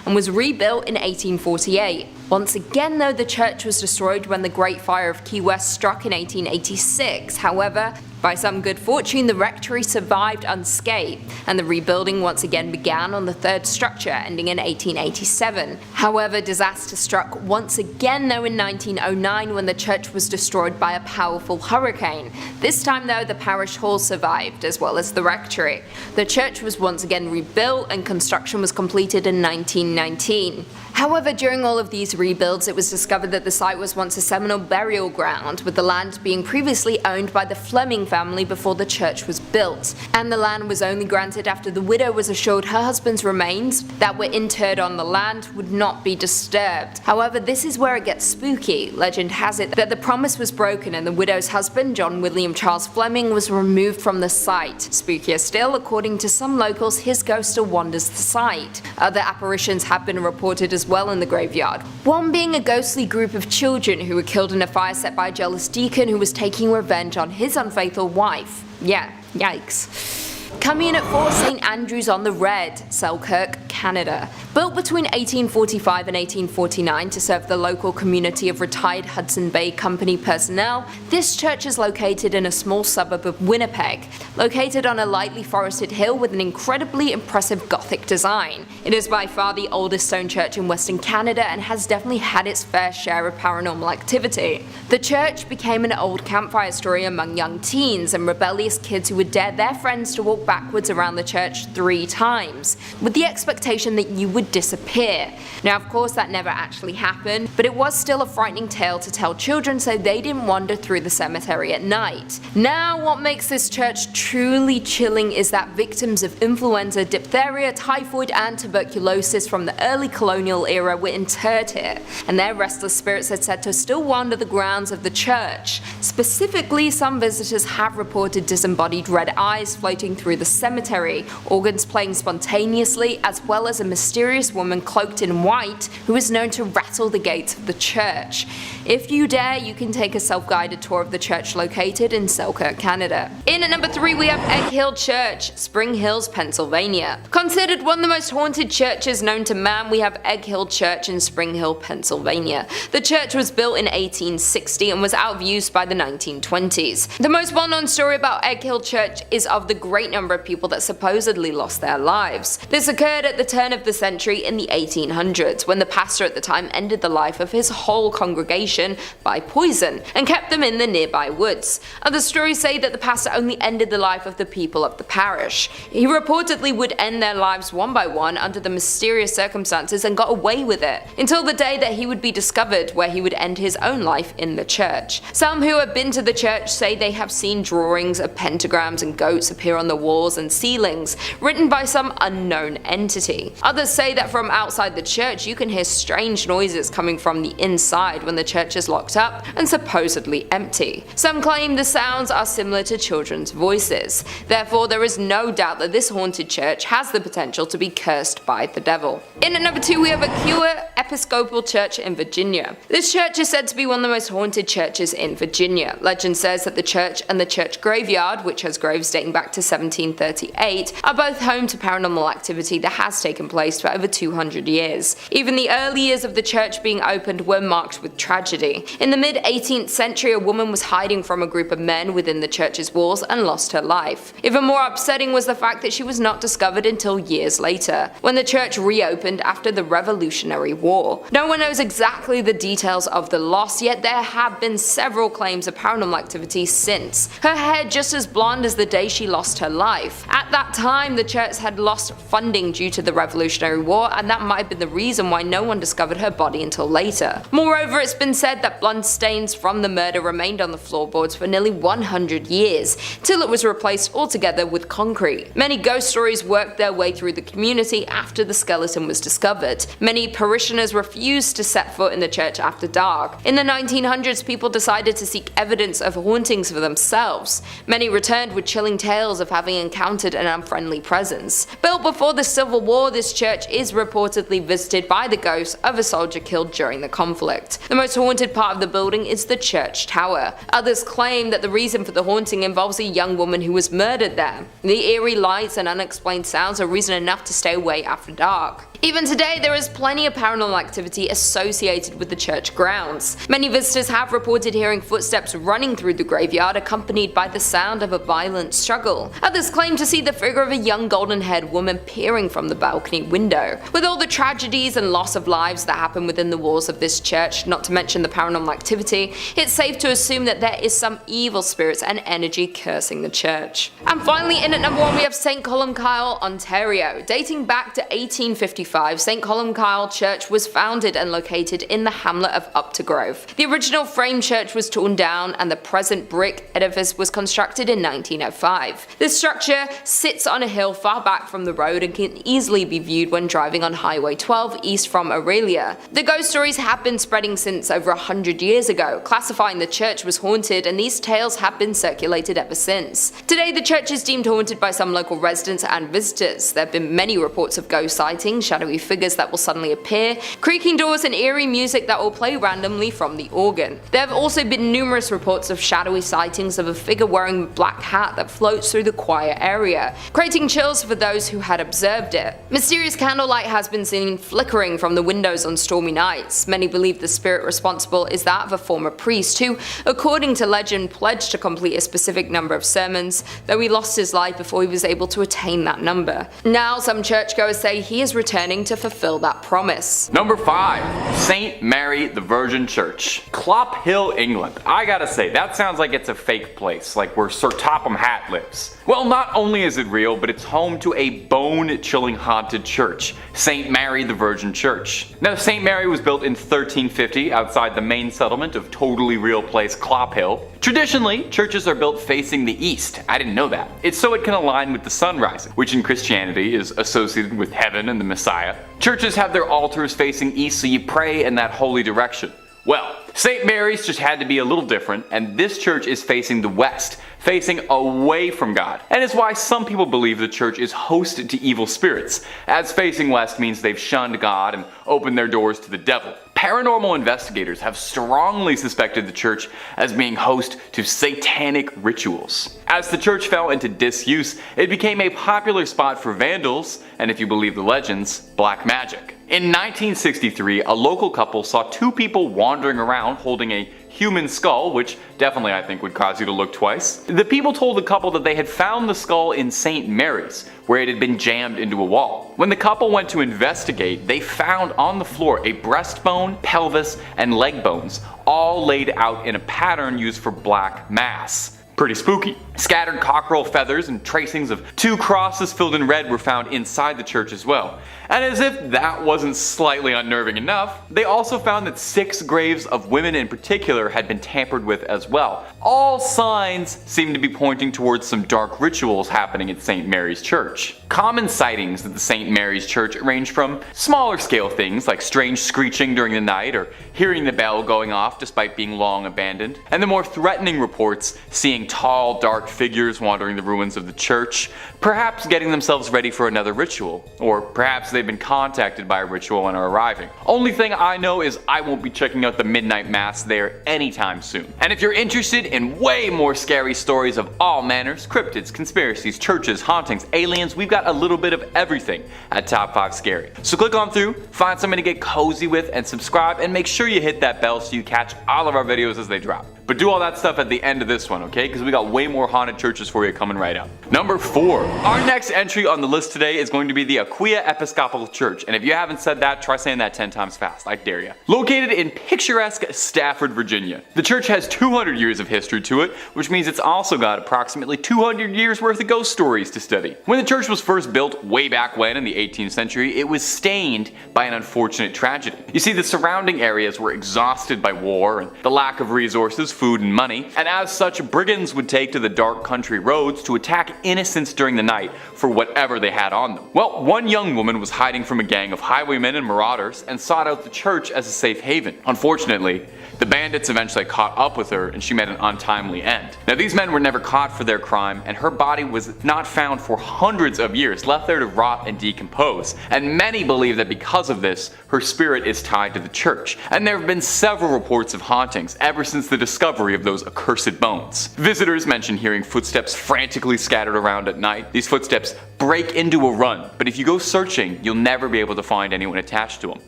and was rebuilt in 1848. Once again though, the church was destroyed when the Great Fire of Key West struck in 1886. However, by some good fortune, the rectory survived unscathed, and the rebuilding once again began on the 3rd structure, ending in 1887. However, disaster struck once again though in 1909 when the church was destroyed by a powerful hurricane. This time though, the parish hall survived, as well as the rectory. The church was once again rebuilt and construction was completed in 1919. However, during all of these rebuilds, it was discovered that the site was once a Seminole burial ground, with the land being previously owned by the Fleming family before the church was built, and the land was only granted after the widow was assured her husband's remains that were interred on the land would not be disturbed. However, this is where it gets spooky. Legend has it that the promise was broken and the widow's husband, John William Charles Fleming, was removed from the site. Spookier still, according to some locals, his ghost still wanders the site. Other apparitions have been reported as well in the graveyard, one being a ghostly group of children who were killed in a fire set by a jealous deacon who was taking revenge on his unfaithful wife. Yeah, yikes. Coming in at 4, St. Andrew's on the Red, Selkirk, Canada. Built between 1845 and 1849 to serve the local community of retired Hudson Bay Company personnel, this church is located in a small suburb of Winnipeg, located on a lightly forested hill with an incredibly impressive Gothic design. It is by far the oldest stone church in Western Canada and has definitely had its fair share of paranormal activity. The church became an old campfire story among young teens and rebellious kids who would dare their friends to walk backwards around the church 3 times, with the expectation that you would disappear. Now, of course, that never actually happened, but it was still a frightening tale to tell children so they didn't wander through the cemetery at night. Now, what makes this church truly chilling is that victims of influenza, diphtheria, typhoid, and tuberculosis from the early colonial era were interred here, and their restless spirits are said to still wander the grounds of the church. Specifically, some visitors have reported disembodied red eyes floating through the cemetery, organs playing spontaneously, as well as a mysterious woman cloaked in white who is known to rattle the gates of the church. If you dare, you can take a self-guided tour of the church located in Selkirk, Canada. In at number 3, we have Egg Hill Church, Spring Hills, Pennsylvania. Considered one of the most haunted churches known to man, we have Egg Hill Church in Spring Hill, Pennsylvania. The church was built in 1860 and was out of use by the 1920s. The most well-known story about Egg Hill Church is of the great number of people that supposedly lost their lives. This occurred at the turn of the century in the 1800s, when the pastor at the time ended the life of his whole congregation by poison and kept them in the nearby woods. Other stories say that the pastor only ended the life of the people of the parish. He reportedly would end their lives one by one under the mysterious circumstances and got away with it, until the day that he would be discovered, where he would end his own life in the church. Some who have been to the church say they have seen drawings of pentagrams and goats appear on the walls and ceilings, written by some unknown entity. Others say that from outside the church you can hear strange noises coming from the inside when the church is locked up and supposedly empty. Some claim the sounds are similar to children's voices. Therefore, there is no doubt that this haunted church has the potential to be cursed by the devil. In at number 2 we have Aquia Episcopal Church in Virginia. This church is said to be one of the most haunted churches in Virginia. Legend says that the church and the church graveyard, which has graves dating back to 1738, are both home to paranormal activity that has taken place for over 200 years. Even the early years of the church being opened were marked with tragedy. In the mid-18th century, a woman was hiding from a group of men within the church's walls and lost her life. Even more upsetting was the fact that she was not discovered until years later, when the church reopened after the Revolutionary War. No one knows exactly the details of the loss, yet there have been several claims of paranormal activity since. Her hair just as blonde as the day she lost her life. At that time, the church had lost funding due to the Revolutionary War, and that might have been the reason why no one discovered her body until later. Moreover, it's been said that blood stains from the murder remained on the floorboards for nearly 100 years, till it was replaced altogether with concrete. Many ghost stories worked their way through the community after the skeleton was discovered. Many parishioners refused to set foot in the church after dark. In the 1900s, people decided to seek evidence of hauntings for themselves. Many returned with chilling tales of having encountered an unfriendly presence. Built before the Civil War, this church is reportedly visited by the ghost of a soldier killed during the conflict. The most haunted part of the building is the church tower. Others claim that the reason for the haunting involves a young woman who was murdered there. The eerie lights and unexplained sounds are reason enough to stay away after dark. Even today, there is plenty of paranormal activity associated with the church grounds. Many visitors have reported hearing footsteps running through the graveyard accompanied by the sound of a violent struggle. Others claim to see the figure of a young golden-haired woman peering from the balcony window. With all the tragedies and loss of lives that happen within the walls of this church, not to mention the paranormal activity, it's safe to assume that there is some evil spirits and energy cursing the church. And finally, in at number 1 we have St. Columcille, Ontario. Dating back to 1855, St. Columcille Church was founded and located in the hamlet of Uptergrove. The original frame church was torn down and the present brick edifice was constructed in 1905. This structure sits on a hill far back from the road and can easily be viewed when driving on Highway 12 east from Aurelia. The ghost stories have been spreading since over 100 years ago, classifying the church was haunted, and these tales have been circulated ever since. Today, the church is deemed haunted by some local residents and visitors. There have been many reports of ghost sightings, shadowy figures that will suddenly appear, creaking doors, and eerie music that will play randomly from the organ. There have also been numerous reports of shadowy sightings of a figure wearing a black hat that floats through the choir area, creating chills for those who had observed it. Mysterious candlelight has been seen flickering from the windows on stormy nights. Many believe the spirit responsible is that of a former priest who, according to legend, pledged to complete a specific number of sermons, though he lost his life before he was able to attain that number. Now, some churchgoers say he is returning to fulfill that promise. Number 5. St. Mary the Virgin Church. Clop Hill, England. I gotta say, that sounds like it's a fake place, like where Sir Topham Hatt lives. Well, not only is it real, but it's home to a bone-chilling haunted church, St. Mary the Virgin Church. Now, St. Mary was built in 1350 outside the main settlement of totally real place Clop Hill. Traditionally, churches are built facing the east. I didn't know that. It's so it can align with the sun rising, which in Christianity is associated with heaven and the Messiah. Churches have their altars facing east, so you pray in that holy direction. Well, St. Mary's just had to be a little different, and this church is facing the west, facing away from God. And it's why some people believe the church is hosted to evil spirits, as facing west means they've shunned God and opened their doors to the devil. Paranormal investigators have strongly suspected the church as being host to satanic rituals. As the church fell into disuse, it became a popular spot for vandals, and if you believe the legends, black magic. In 1963, a local couple saw two people wandering around holding a human skull, which definitely I think would cause you to look twice. The people told the couple that they had found the skull in St. Mary's, where it had been jammed into a wall. When the couple went to investigate, they found on the floor a breastbone, pelvis, and leg bones, all laid out in a pattern used for black mass. Pretty spooky. Scattered cockerel feathers and tracings of two crosses filled in red were found inside the church as well. And as if that wasn't slightly unnerving enough, they also found that 6 graves of women in particular had been tampered with as well. All signs seem to be pointing towards some dark rituals happening at St. Mary's Church. Common sightings at the St. Mary's Church range from smaller scale things like strange screeching during the night or hearing the bell going off despite being long abandoned, and the more threatening reports seeing tall, dark figures wandering the ruins of the church, perhaps getting themselves ready for another ritual, or perhaps they've been contacted by a ritual and are arriving. Only thing I know is I won't be checking out the midnight mass there anytime soon. And if you're interested in way more scary stories of all manners, cryptids, conspiracies, churches, hauntings, aliens, we've got a little bit of everything at Top 5 Scary. So click on through, find something to get cozy with, and subscribe, and make sure you hit that bell so you catch all of our videos as they drop. But do all that stuff at the end of this one, okay? Because we got way more haunted churches for you coming right up. Number 4. Our next entry on the list today is going to be the Aquia Church. And if you haven't said that, try saying that 10 times fast. I dare you. Located in picturesque Stafford, Virginia. The church has 200 years of history to it, which means it's also got approximately 200 years worth of ghost stories to study. When the church was first built way back when in the 18th century, it was stained by an unfortunate tragedy. You see, the surrounding areas were exhausted by war and the lack of resources, food, and money, and as such, brigands would take to the dark country roads to attack innocents during the night for whatever they had on them. Well, one young woman was hiding from a gang of highwaymen and marauders and sought out the church as a safe haven. Unfortunately, the bandits eventually caught up with her and she met an untimely end. Now, these men were never caught for their crime, and her body was not found for hundreds of years, left there to rot and decompose. And many believe that because of this, her spirit is tied to the church. And there have been several reports of hauntings ever since the discovery of those accursed bones. Visitors mention hearing footsteps frantically scattered around at night. These footsteps break into a run, but if you go searching, you'll never be able to find anyone attached to them.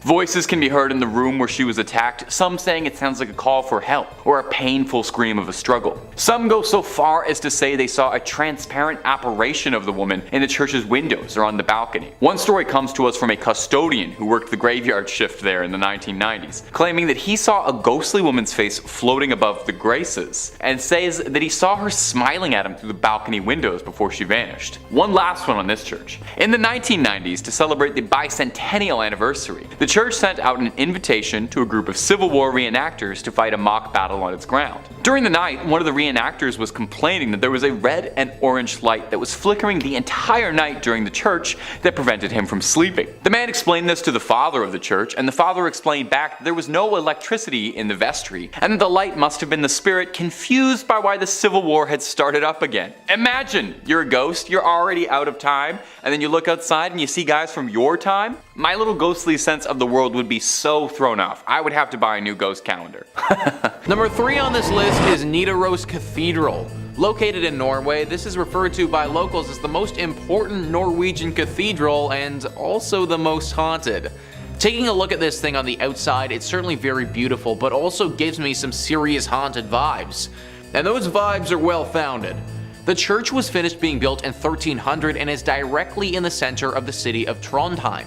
Voices can be heard in the room where she was attacked, some saying it sounds like a call for help or a painful scream of a struggle. Some go so far as to say they saw a transparent apparition of the woman in the church's windows or on the balcony. One story comes to us from a custodian who worked the graveyard shift there in the 1990s, claiming that he saw a ghostly woman's face floating above the graces, and says that he saw her smiling at him through the balcony windows before she vanished. One last one on this church. In the 1990s, to celebrate the bicentennial anniversary, the church sent out an invitation to a group of Civil War reenactors to fight a mock battle on its ground. During the night, one of the reenactors was complaining that there was a red and orange light that was flickering the entire night during the church that prevented him from sleeping. The man explained this to the father of the church, and the father explained back that there was no electricity in the vestry, and that the light must have been the spirit confused by why the Civil War had started up again. Imagine, you're a ghost, you're already out of time, and then you look outside and you see guys from your time? My little ghostly sense of the world would be so thrown off. I would have to buy a new ghost calendar. Number 3 on this list is Nidaros Cathedral. Located in Norway, this is referred to by locals as the most important Norwegian cathedral and also the most haunted. Taking a look at this thing on the outside, it's certainly very beautiful, but also gives me some serious haunted vibes. And those vibes are well founded. The church was finished being built in 1300 and is directly in the center of the city of Trondheim.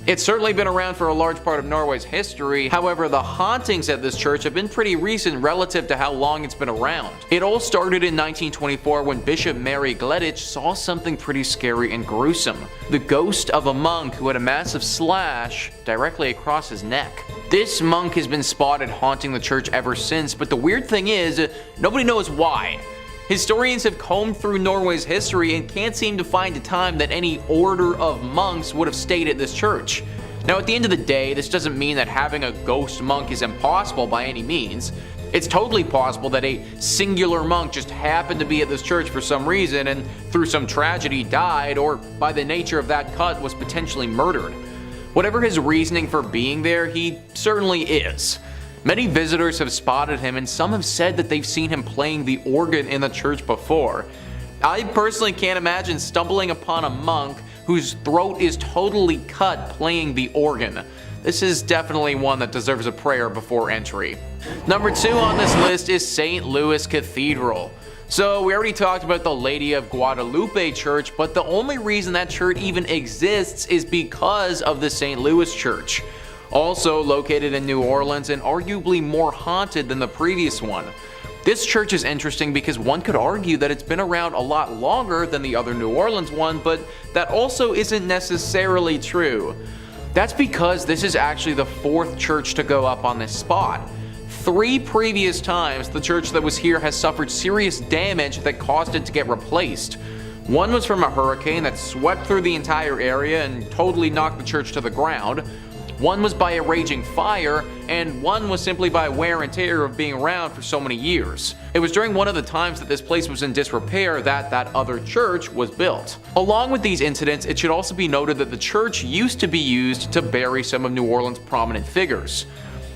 It's certainly been around for a large part of Norway's history, however the hauntings at this church have been pretty recent relative to how long it's been around. It all started in 1924 when Bishop Mary Gleditsch saw something pretty scary and gruesome. The ghost of a monk who had a massive slash directly across his neck. This monk has been spotted haunting the church ever since, but the weird thing is, nobody knows why. Historians have combed through Norway's history and can't seem to find a time that any order of monks would have stayed at this church. Now, at the end of the day, this doesn't mean that having a ghost monk is impossible by any means. It's totally possible that a singular monk just happened to be at this church for some reason and through some tragedy died, or by the nature of that cut was potentially murdered. Whatever his reasoning for being there, he certainly is. Many visitors have spotted him, and some have said that they've seen him playing the organ in the church before. I personally can't imagine stumbling upon a monk whose throat is totally cut playing the organ. This is definitely one that deserves a prayer before entry. Number 2 on this list is St. Louis Cathedral. So we already talked about the Lady of Guadalupe Church, but the only reason that church even exists is because of the St. Louis Church. Also located in New Orleans and arguably more haunted than the previous one. This church is interesting because one could argue that it's been around a lot longer than the other New Orleans one, but that also isn't necessarily true. That's because this is actually the 4th church to go up on this spot. 3 previous times the church that was here has suffered serious damage that caused it to get replaced. One was from a hurricane that swept through the entire area and totally knocked the church to the ground. One was by a raging fire, and one was simply by wear and tear of being around for so many years. It was during one of the times that this place was in disrepair that that other church was built. Along with these incidents, it should also be noted that the church used to be used to bury some of New Orleans' prominent figures.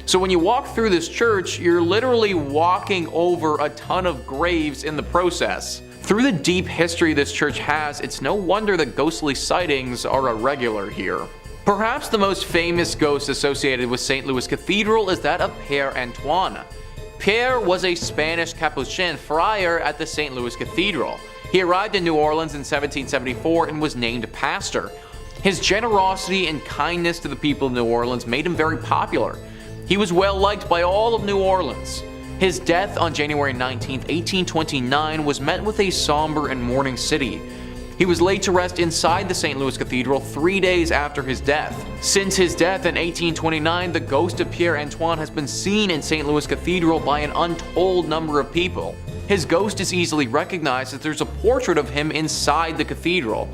So when you walk through this church, you're literally walking over a ton of graves in the process. Through the deep history this church has, it's no wonder that ghostly sightings are a regular here. Perhaps the most famous ghost associated with St. Louis Cathedral is that of Père Antoine. Pierre was a Spanish Capuchin friar at the St. Louis Cathedral. He arrived in New Orleans in 1774 and was named pastor. His generosity and kindness to the people of New Orleans made him very popular. He was well liked by all of New Orleans. His death on January 19, 1829 was met with a somber and mourning city. He was laid to rest inside the St. Louis Cathedral 3 days after his death. Since his death in 1829, the ghost of Père Antoine has been seen in St. Louis Cathedral by an untold number of people. His ghost is easily recognized as there's a portrait of him inside the cathedral.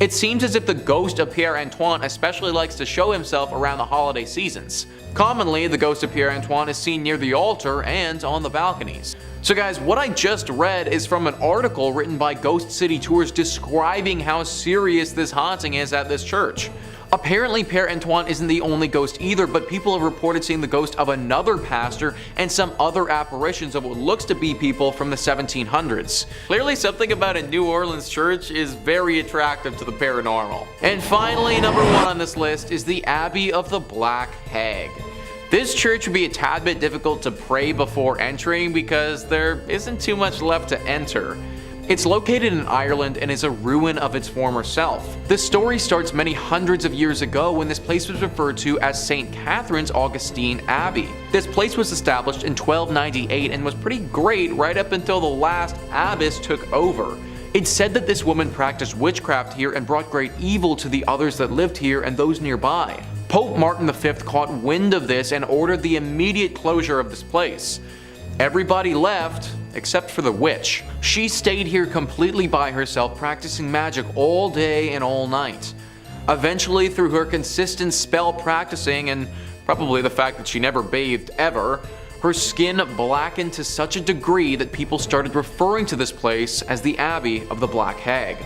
It seems as if the ghost of Père Antoine especially likes to show himself around the holiday seasons. Commonly, the ghost of Père Antoine is seen near the altar and on the balconies. So guys, what I just read is from an article written by Ghost City Tours describing how serious this haunting is at this church. Apparently Père Antoine isn't the only ghost either, but people have reported seeing the ghost of another pastor and some other apparitions of what looks to be people from the 1700s. Clearly something about a New Orleans church is very attractive to the paranormal. And finally, number 1 on this list is the Abbey of the Black Hag. This church would be a tad bit difficult to pray before entering because there isn't too much left to enter. It's located in Ireland and is a ruin of its former self. The story starts many hundreds of years ago when this place was referred to as St. Catherine's Augustine Abbey. This place was established in 1298 and was pretty great right up until the last abbess took over. It's said that this woman practiced witchcraft here and brought great evil to the others that lived here and those nearby. Pope Martin V caught wind of this and ordered the immediate closure of this place. Everybody left, except for the witch. She stayed here completely by herself, practicing magic all day and all night. Eventually, through her consistent spell practicing and probably the fact that she never bathed ever, her skin blackened to such a degree that people started referring to this place as the Abbey of the Black Hag.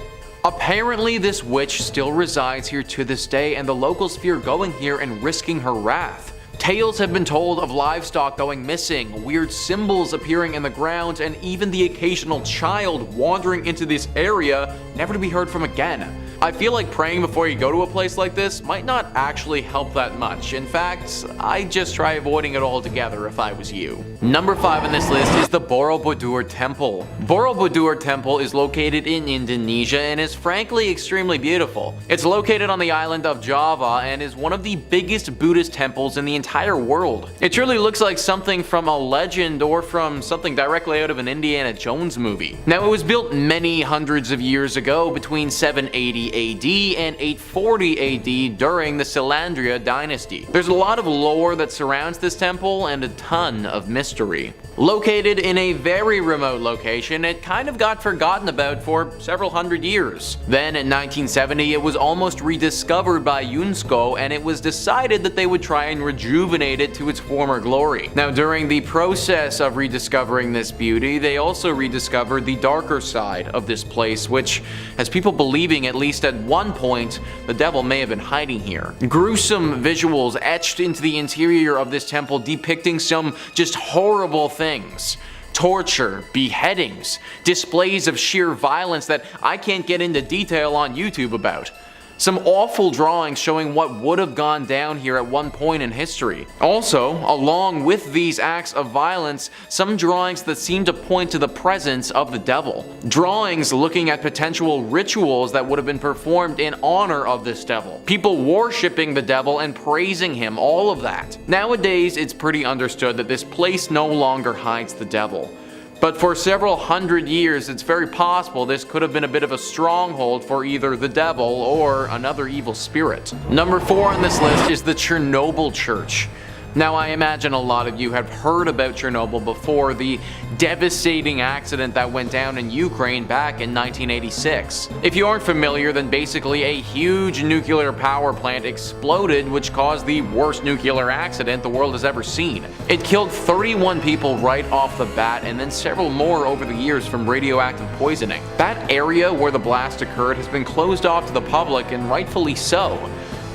Apparently this witch still resides here to this day, and the locals fear going here and risking her wrath. Tales have been told of livestock going missing, weird symbols appearing in the ground, and even the occasional child wandering into this area never to be heard from again. I feel like praying before you go to a place like this might not actually help that much. In fact, I'd just try avoiding it altogether if I was you. Number 5 on this list is the Borobudur Temple. Borobudur Temple is located in Indonesia and is frankly extremely beautiful. It's located on the island of Java and is one of the biggest Buddhist temples in the entire world. It truly looks like something from a legend or from something directly out of an Indiana Jones movie. Now, it was built many hundreds of years ago between 780 AD and 840 AD during the Selandria dynasty. There's a lot of lore that surrounds this temple and a ton of mystery. Located in a very remote location, it kind of got forgotten about for several hundred years. Then in 1970 it was almost rediscovered by UNESCO, and it was decided that they would try and rejuvenate it to its former glory. Now, during the process of rediscovering this beauty, they also rediscovered the darker side of this place, which has people believing at least at one point the devil may have been hiding here. Gruesome visuals etched into the interior of this temple depicting some just horrible things. Torture, beheadings, displays of sheer violence that I can't get into detail on YouTube about. Some awful drawings showing what would have gone down here at one point in history. Also, along with these acts of violence, some drawings that seem to point to the presence of the devil. Drawings looking at potential rituals that would have been performed in honor of this devil. People worshipping the devil and praising him, all of that. Nowadays, it's pretty understood that this place no longer hides the devil. But for several hundred years, it's very possible this could have been a bit of a stronghold for either the devil or another evil spirit. Number 4 on this list is the Chernobyl Church. Now, I imagine a lot of you have heard about Chernobyl before, the devastating accident that went down in Ukraine back in 1986. If you aren't familiar, then basically a huge nuclear power plant exploded, which caused the worst nuclear accident the world has ever seen. It killed 31 people right off the bat, and then several more over the years from radioactive poisoning. That area where the blast occurred has been closed off to the public, and rightfully so.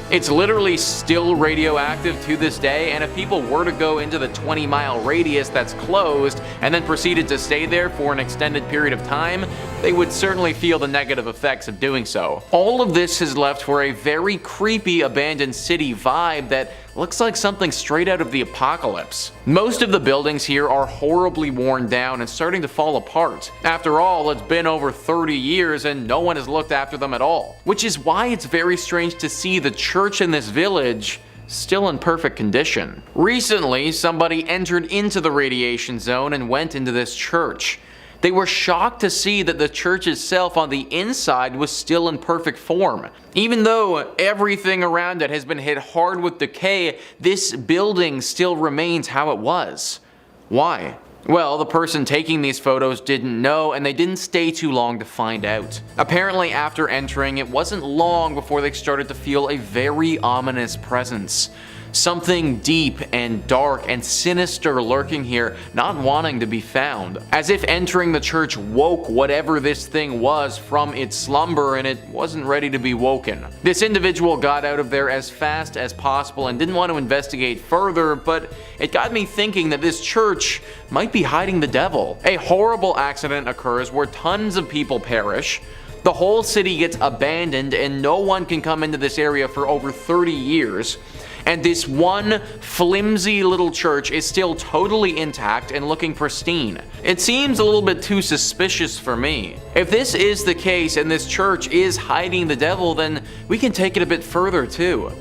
It's literally still radioactive to this day, and if people were to go into the 20-mile radius that's closed and then proceeded to stay there for an extended period of time, they would certainly feel the negative effects of doing so. All of this has left for a very creepy abandoned city vibe that looks like something straight out of the apocalypse. Most of the buildings here are horribly worn down and starting to fall apart. After all, it's been over 30 years and no one has looked after them at all. Which is why it's very strange to see the church in this village still in perfect condition. Recently, somebody entered into the radiation zone and went into this church. They were shocked to see that the church itself on the inside was still in perfect form. Even though everything around it has been hit hard with decay, this building still remains how it was. Why? Well, the person taking these photos didn't know, and they didn't stay too long to find out. Apparently, after entering, it wasn't long before they started to feel a very ominous presence. Something deep and dark and sinister lurking here, not wanting to be found. As if entering the church woke whatever this thing was from its slumber, and it wasn't ready to be woken. This individual got out of there as fast as possible and didn't want to investigate further, but it got me thinking that this church might be hiding the devil. A horrible accident occurs where tons of people perish. The whole city gets abandoned and no one can come into this area for over 30 years. And this one flimsy little church is still totally intact and looking pristine. It seems a little bit too suspicious for me. If this is the case and this church is hiding the devil, then we can take it a bit further too.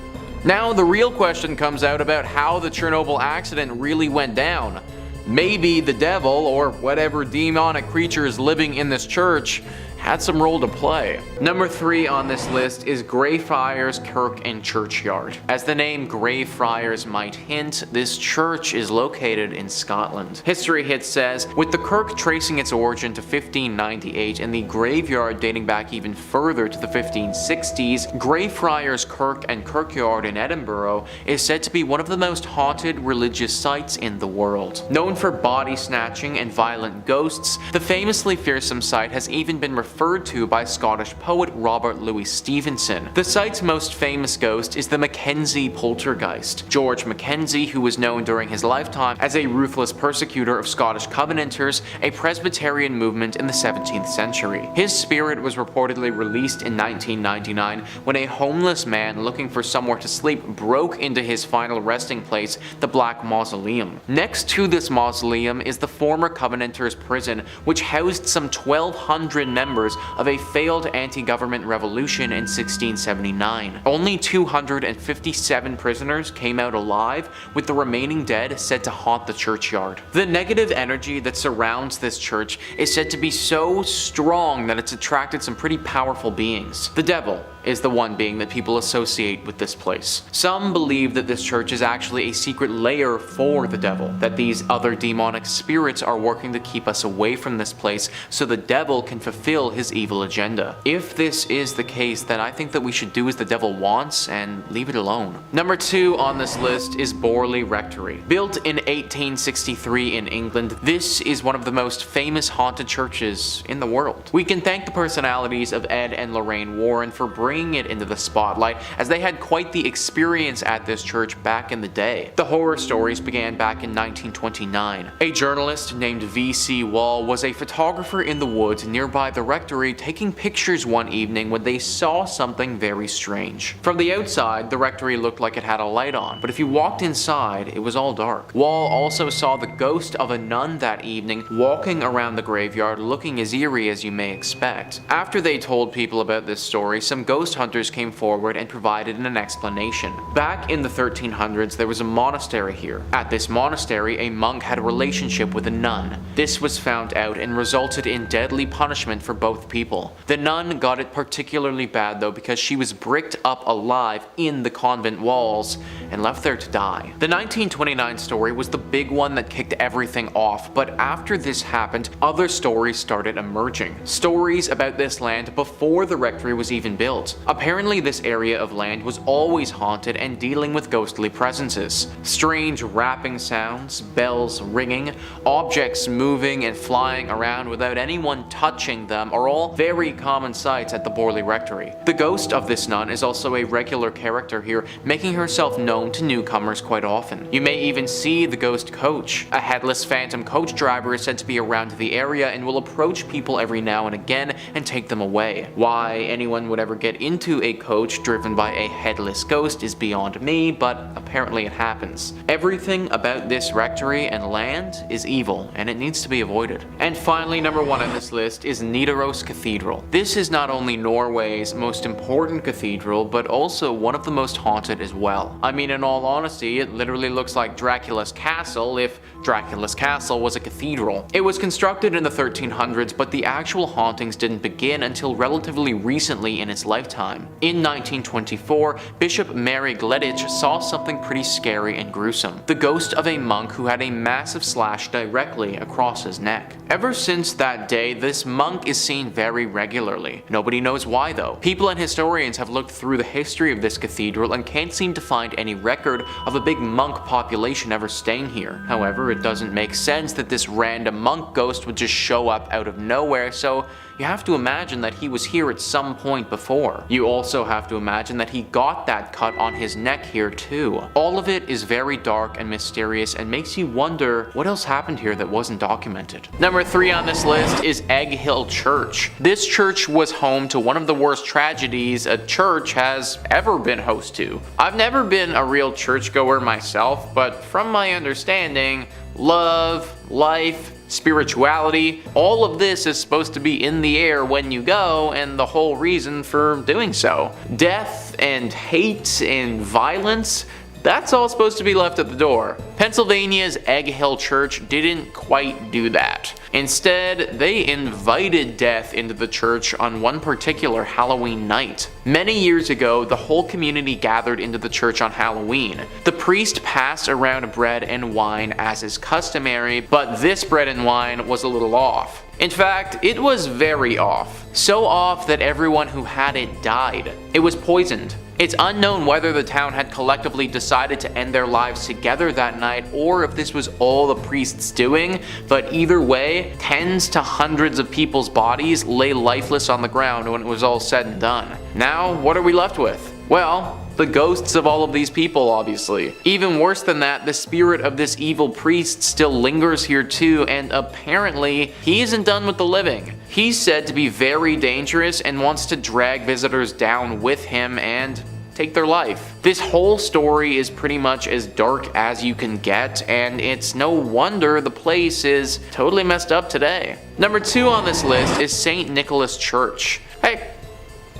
Now the real question comes out about how the Chernobyl accident really went down. Maybe the devil, or whatever demonic creature is living in this church, had some role to play. Number 3 on this list is Greyfriars Kirk and Churchyard. As the name Greyfriars might hint, this church is located in Scotland. History Hit says, with the kirk tracing its origin to 1598 and the graveyard dating back even further to the 1560s, Greyfriars Kirk and Kirkyard in Edinburgh is said to be one of the most haunted religious sites in the world. Known for body snatching and violent ghosts, the famously fearsome site has even been referred to by Scottish poet Robert Louis Stevenson. The site's most famous ghost is the Mackenzie poltergeist. George Mackenzie, who was known during his lifetime as a ruthless persecutor of Scottish Covenanters, a Presbyterian movement in the 17th century. His spirit was reportedly released in 1999 when a homeless man looking for somewhere to sleep broke into his final resting place, the Black Mausoleum. Next to this mausoleum is the former Covenanters prison, which housed some 1,200 members of a failed anti-government revolution in 1679. Only 257 prisoners came out alive, with the remaining dead said to haunt the churchyard. The negative energy that surrounds this church is said to be so strong that it's attracted some pretty powerful beings. The devil is the one being that people associate with this place. Some believe that this church is actually a secret lair for the devil, that these other demonic spirits are working to keep us away from this place so the devil can fulfill his evil agenda. If this is the case, then I think that we should do as the devil wants and leave it alone. Number 2 on this list is Borley Rectory. Built in 1863 in England, this is one of the most famous haunted churches in the world. We can thank the personalities of Ed and Lorraine Warren for bringing it into the spotlight, as they had quite the experience at this church back in the day. The horror stories began back in 1929. A journalist named V.C. Wall was a photographer in the woods nearby the rectory taking pictures one evening when they saw something very strange. From the outside, the rectory looked like it had a light on, but if you walked inside, it was all dark. Wall also saw the ghost of a nun that evening walking around the graveyard looking as eerie as you may expect. After they told people about this story, some ghost ghost hunters came forward and provided an explanation. Back in the 1300s, there was a monastery here. At this monastery, a monk had a relationship with a nun. This was found out and resulted in deadly punishment for both people. The nun got it particularly bad though because she was bricked up alive in the convent walls and left there to die. The 1929 story was the big one that kicked everything off, but after this happened, other stories started emerging. Stories about this land before the rectory was even built. Apparently this area of land was always haunted and dealing with ghostly presences. Strange rapping sounds, bells ringing, objects moving and flying around without anyone touching them are all very common sights at the Borley Rectory. The ghost of this nun is also a regular character here, making herself known to newcomers quite often. You may even see the ghost coach. A headless phantom coach driver is said to be around the area and will approach people every now and again and take them away. Why anyone would ever get into a coach driven by a headless ghost is beyond me, but apparently it happens. Everything about this rectory and land is evil, and it needs to be avoided. And finally, number 1 on this list is Nidaros Cathedral. This is not only Norway's most important cathedral, but also one of the most haunted as well. I mean, in all honesty, it literally looks like Dracula's castle if Dracula's castle was a cathedral. It was constructed in the 1300s, but the actual hauntings didn't begin until relatively recently in its lifetime. In 1924, Bishop Mary Gleditch saw something pretty scary and gruesome. The ghost of a monk who had a massive slash directly across his neck. Ever since that day, this monk is seen very regularly. Nobody knows why though. People and historians have looked through the history of this cathedral and can't seem to find any record of a big monk population ever staying here. However, it doesn't make sense that this random monk ghost would just show up out of nowhere, so you have to imagine that he was here at some point before. You also have to imagine that he got that cut on his neck here too. All of it is very dark and mysterious and makes you wonder what else happened here that wasn't documented. Number 3 on this list is Egg Hill Church. This church was home to one of the worst tragedies a church has ever been host to. I've never been a real churchgoer myself, but from my understanding, love, life, spirituality, all of this is supposed to be in the air when you go, and the whole reason for doing so. Death and hate and violence, that's all supposed to be left at the door. Pennsylvania's Egg Hill Church didn't quite do that. Instead, they invited death into the church on one particular Halloween night. Many years ago, the whole community gathered into the church on Halloween. The priest passed around bread and wine as is customary, but this bread and wine was a little off. In fact, it was very off. So off that everyone who had it died. It was poisoned. It's unknown whether the town had collectively decided to end their lives together that night or if this was all the priest's doing, but either way, tens to hundreds of people's bodies lay lifeless on the ground when it was all said and done. Now, what are we left with? Well, the ghosts of all of these people, obviously. Even worse than that, the spirit of this evil priest still lingers here too, and apparently, he isn't done with the living. He's said to be very dangerous and wants to drag visitors down with him and take their life. This whole story is pretty much as dark as you can get, and it's no wonder the place is totally messed up today. Number 2 on this list is St. Nicholas Church. Hey,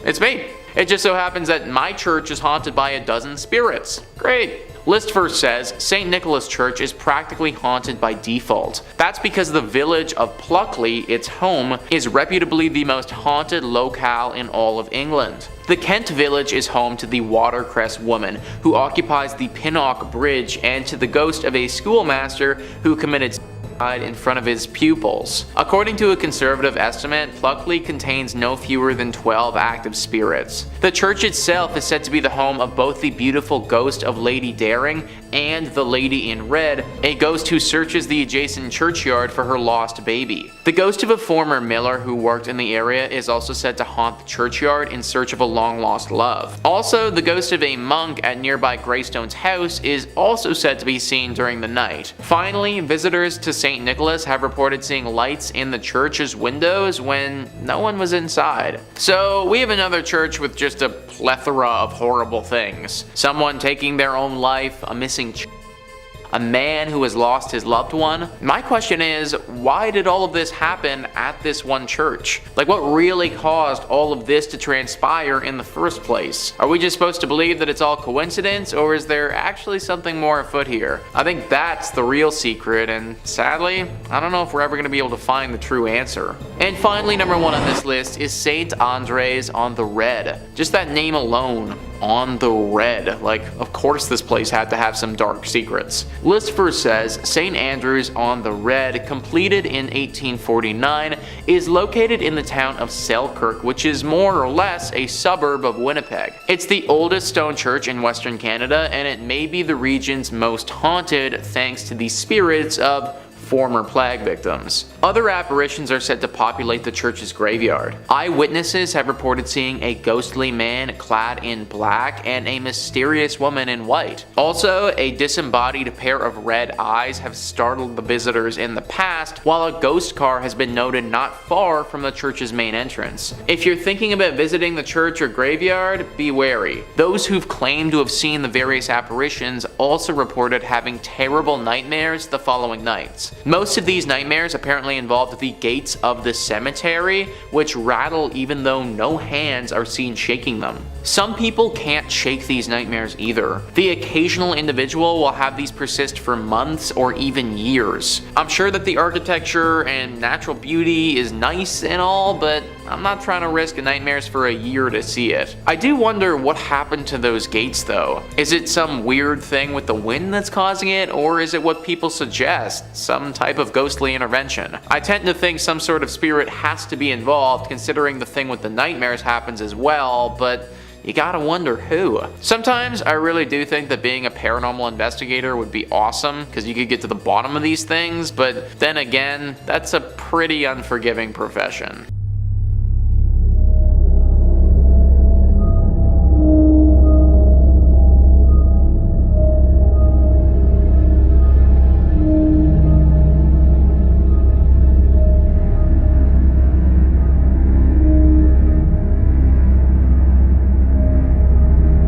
it's me. It just so happens that my church is haunted by a dozen spirits. Great. List first says St. Nicholas Church is practically haunted by default. That's because the village of Pluckley, its home, is reputably the most haunted locale in all of England. The Kent village is home to the Watercress woman, who occupies the Pinnock Bridge, and to the ghost of a schoolmaster who committed in front of his pupils. According to a conservative estimate, Pluckley contains no fewer than 12 active spirits. The church itself is said to be the home of both the beautiful ghost of Lady Daring and the Lady in Red, a ghost who searches the adjacent churchyard for her lost baby. The ghost of a former miller who worked in the area is also said to haunt the churchyard in search of a long-lost love. Also, the ghost of a monk at nearby Greystone's house is also said to be seen during the night. Finally, visitors to St. Nicholas have reported seeing lights in the church's windows when no one was inside. So we have another church with just a plethora of horrible things. Someone taking their own life, a missing a man who has lost his loved one. My question is, why did all of this happen at this one church? Like, what really caused all of this to transpire in the first place? Are we just supposed to believe that it's all coincidence, or is there actually something more afoot here? I think that's the real secret, and sadly, I don't know if we're ever going to be able to find the true answer. And finally, number 1 on this list is St. Andres on the Red. Just that name alone, on the Red. Like, of course this place had to have some dark secrets. List first says, St. Andrews on the Red, completed in 1849, is located in the town of Selkirk, which is more or less a suburb of Winnipeg. It's the oldest stone church in Western Canada, and it may be the region's most haunted thanks to the spirits of former plague victims. Other apparitions are said to populate the church's graveyard. Eyewitnesses have reported seeing a ghostly man clad in black and a mysterious woman in white. Also, a disembodied pair of red eyes have startled the visitors in the past, while a ghost car has been noted not far from the church's main entrance. If you're thinking about visiting the church or graveyard, be wary. Those who've claimed to have seen the various apparitions also reported having terrible nightmares the following nights. Most of these nightmares apparently involved the gates of the cemetery, which rattle even though no hands are seen shaking them. Some people can't shake these nightmares either. The occasional individual will have these persist for months or even years. I'm sure that the architecture and natural beauty is nice and all, but I'm not trying to risk nightmares for a year to see it. I do wonder what happened to those gates though. Is it some weird thing with the wind that's causing it, or is it what people suggest, some type of ghostly intervention? I tend to think some sort of spirit has to be involved, considering the thing with the nightmares happens as well, but you gotta wonder who. Sometimes I really do think that being a paranormal investigator would be awesome, because you could get to the bottom of these things, but then again, that's a pretty unforgiving profession.